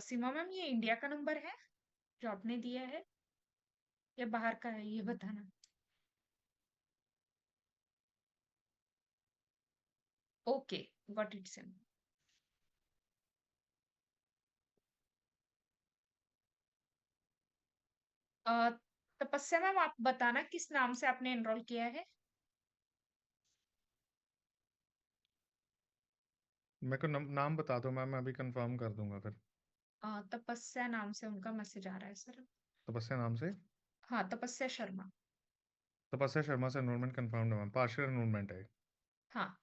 Seema ma'am, ये इंडिया का नंबर है जो आपने दिया है, या बाहर का है, ये बताना। Okay, got it SIM. तपस्या मैम, आप बताना किस नाम से आपने एनरोल किया है। मेरे को नाम बता दो मैम, मैं अभी कंफर्म कर दूंगा फिर। तपस्या नाम से उनका मैसेज आ रहा है सर। तपस्या नाम से? हाँ, तपस्या शर्मा। तपस्या शर्मा से एनरोलमेंट कंफर्म्ड है मैम, पार्शियल एनरोलमेंट है। हाँ।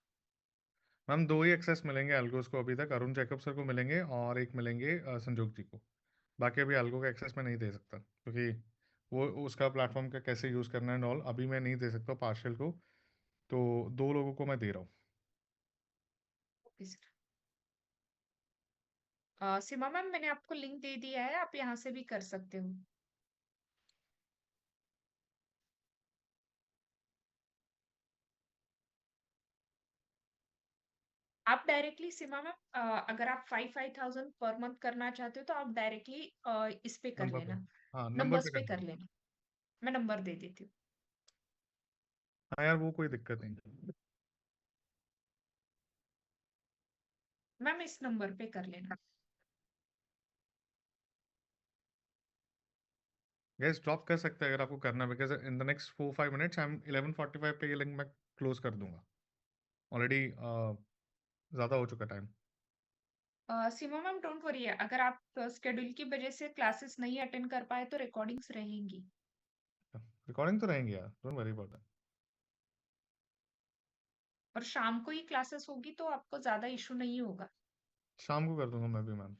मैम 2 ही एक्सेस मिलेंगे एल्गोस को अभी तक, अरुण जैकब सर को मिलेंगे और एक मिलेंगे संजोग जी को। बाकी अभी एल्गो का एक्सेस मैं नहीं दे सकता क्योंकि वो उसका प्लेटफॉर्म का कैसे यूज़ करना है ऑल अभी मैं नहीं दे सकता पार्शियल को। तो 2 लोगों को मैं दे रहा हूँ। Okay sir. सीमा मैम, मैंने आपको लिंक दे दिया है, आप यहाँ से भी कर सकते हो। आप डायरेक्टली सीमा मैम, अगर आप 5,000 पर मंथ करना चाहते हो तो आप डायरेक्टली इस पे कर नंबर पे। लेना, हाँ नंबर नंबर्स पे पे कर कर दो। लेना। मैं नंबर दे देती हूँ। हाँ यार वो कोई दिक्कत नहीं। मैम इस नंबर पे कर लेना। गैस ड्रॉप कर सकते हैं अगर आपको करना, because in the next 4-5 minutes I am 11:45 पे ये लिंक मैं क्लोज कर दूंगा ऑलरेडी। ज़्यादा हो चुका time. Seema ma'am don't worry, अगर आप शेड्यूल की वजह से क्लासेस नहीं अटेंड कर पाए तो रिकॉर्डिंग्स रहेंगी। रिकॉर्डिंग तो रहेंगी यार, डोंट वरी अबाउट दैट। और शाम को ही क्लासेस होगी तो आपको ज्यादा इशू नहीं होगा। शाम को कर दूंगा मैं भी मैम।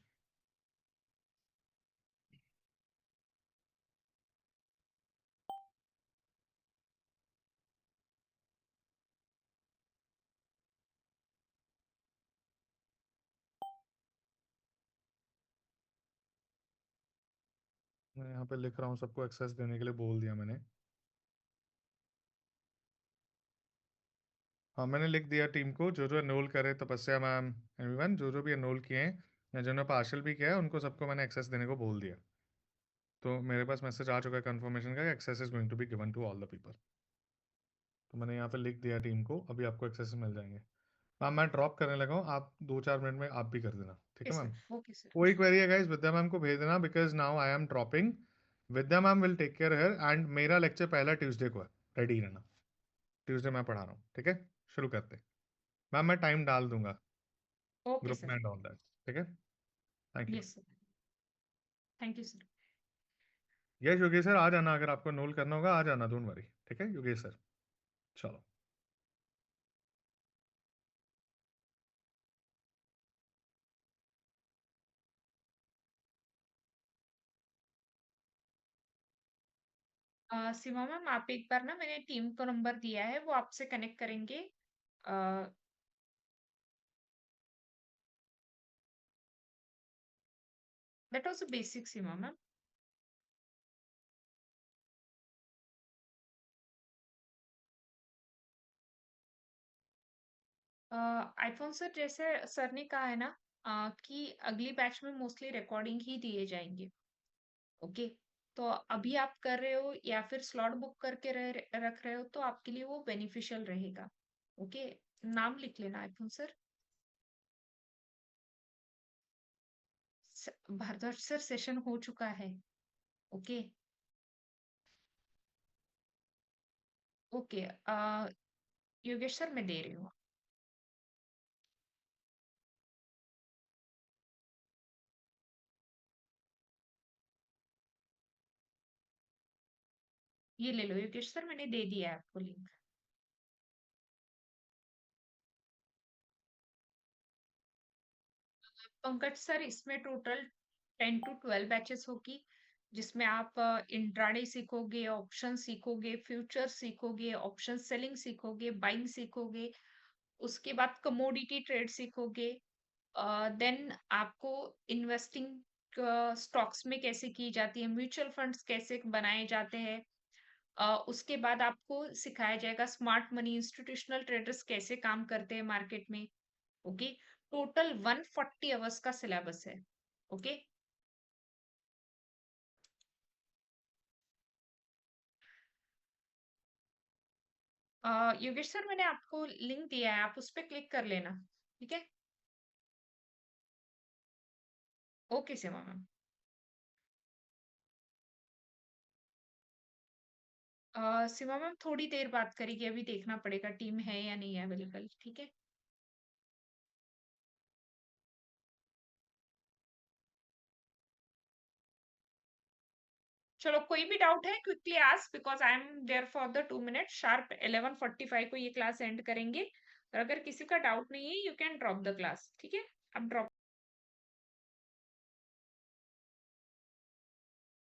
मैं यहाँ पे लिख रहा हूँ, सबको एक्सेस देने के लिए बोल दिया मैंने। हाँ मैंने लिख दिया टीम को, जो जो एनरोल करे, तपस्या मैम, एवरीवन जो जो भी एनरोल किए हैं या जिन्होंने पार्शल भी किया है उनको सबको मैंने एक्सेस देने को बोल दिया। तो मेरे पास मैसेज आ चुका है कंफर्मेशन का, access is going to be given to all the people. तो मैंने यहाँ पे लिख दिया टीम को, अभी आपको एक्सेस मिल जाएंगे। मैम मैं ड्रॉप करने लगा हूँ, आप 2-4 मिनट में आप भी कर देना, ठीक ओके है सर, मैम? Okay sir. कोई क्वेरी है गाइस विद्या मैम को भेज देना, because now I am dropping. Vidya ma'am will take care here and मेरा लेक्चर पहला ट्यूसडे को है, रेडी रहना। ट्यूसडे मैं पढ़ा रहा हूँ, ठीक है? शुरू करते हैं। मैम मैं टाइम डाल दूंगा ओके ग्रुप में सर। एंड ऑल दैट, ठीक है? Thank you. Yes sir. Thank you sir. Yes Yogesh sir आ जाना, अगर आपको एनरोल करना होगा आ जाना, डोंट वरी, ठीक है योगेश सर? चलो। सीमा मैम, आप एक बार ना, मैंने टीम को नंबर दिया है, वो आपसे कनेक्ट करेंगे। That was basic Seema ma'am. IPhone sir, जैसे सर ने कहा है ना, कि अगली बैच में मोस्टली रिकॉर्डिंग ही दिए जाएंगे। ओके। तो अभी आप कर रहे हो या फिर स्लॉट बुक करके रख रहे हो तो आपके लिए वो बेनिफिशियल रहेगा। ओके। नाम लिख लेना iPhone sir. Bhardwaj sir, session हो चुका है। ओके। ओके। योगेश सर, मैं दे रही हूँ। ये ले लो योगेश सर, मैंने दे दिया है आपको लिंक। पंकज सर, इसमें टोटल 10 to 12 बैचेस होगी, जिसमें आप इंट्राडे सीखोगे, ऑप्शन सीखोगे, फ्यूचर सीखोगे, ऑप्शन सेलिंग सीखोगे, बाइंग सीखोगे। उसके बाद कमोडिटी ट्रेड सीखोगे। देन आपको इन्वेस्टिंग स्टॉक्स में कैसे की जाती है, म्यूचुअल फंड्स कैसे बनाए जाते हैं। उसके बाद आपको सिखाया जाएगा स्मार्ट मनी, इंस्टीट्यूशनल ट्रेडर्स कैसे काम करते हैं मार्केट में। ओके। टोटल 140 आवर्स का सिलेबस है। ओके। योगेश सर, मैंने आपको लिंक दिया है, आप उस पर क्लिक कर लेना। ठीक है। ओके सीमा मैम। सीमा मैम थोड़ी देर बात करेगी, अभी देखना पड़ेगा टीम है या नहीं अवेलेबल। ठीक है। चलो कोई भी डाउट है quickly ask, because I am there for the 2 minute sharp 11:45 को ये क्लास एंड करेंगे। और अगर किसी का डाउट नहीं है, you can drop the class, ठीक है? अब ड्रॉप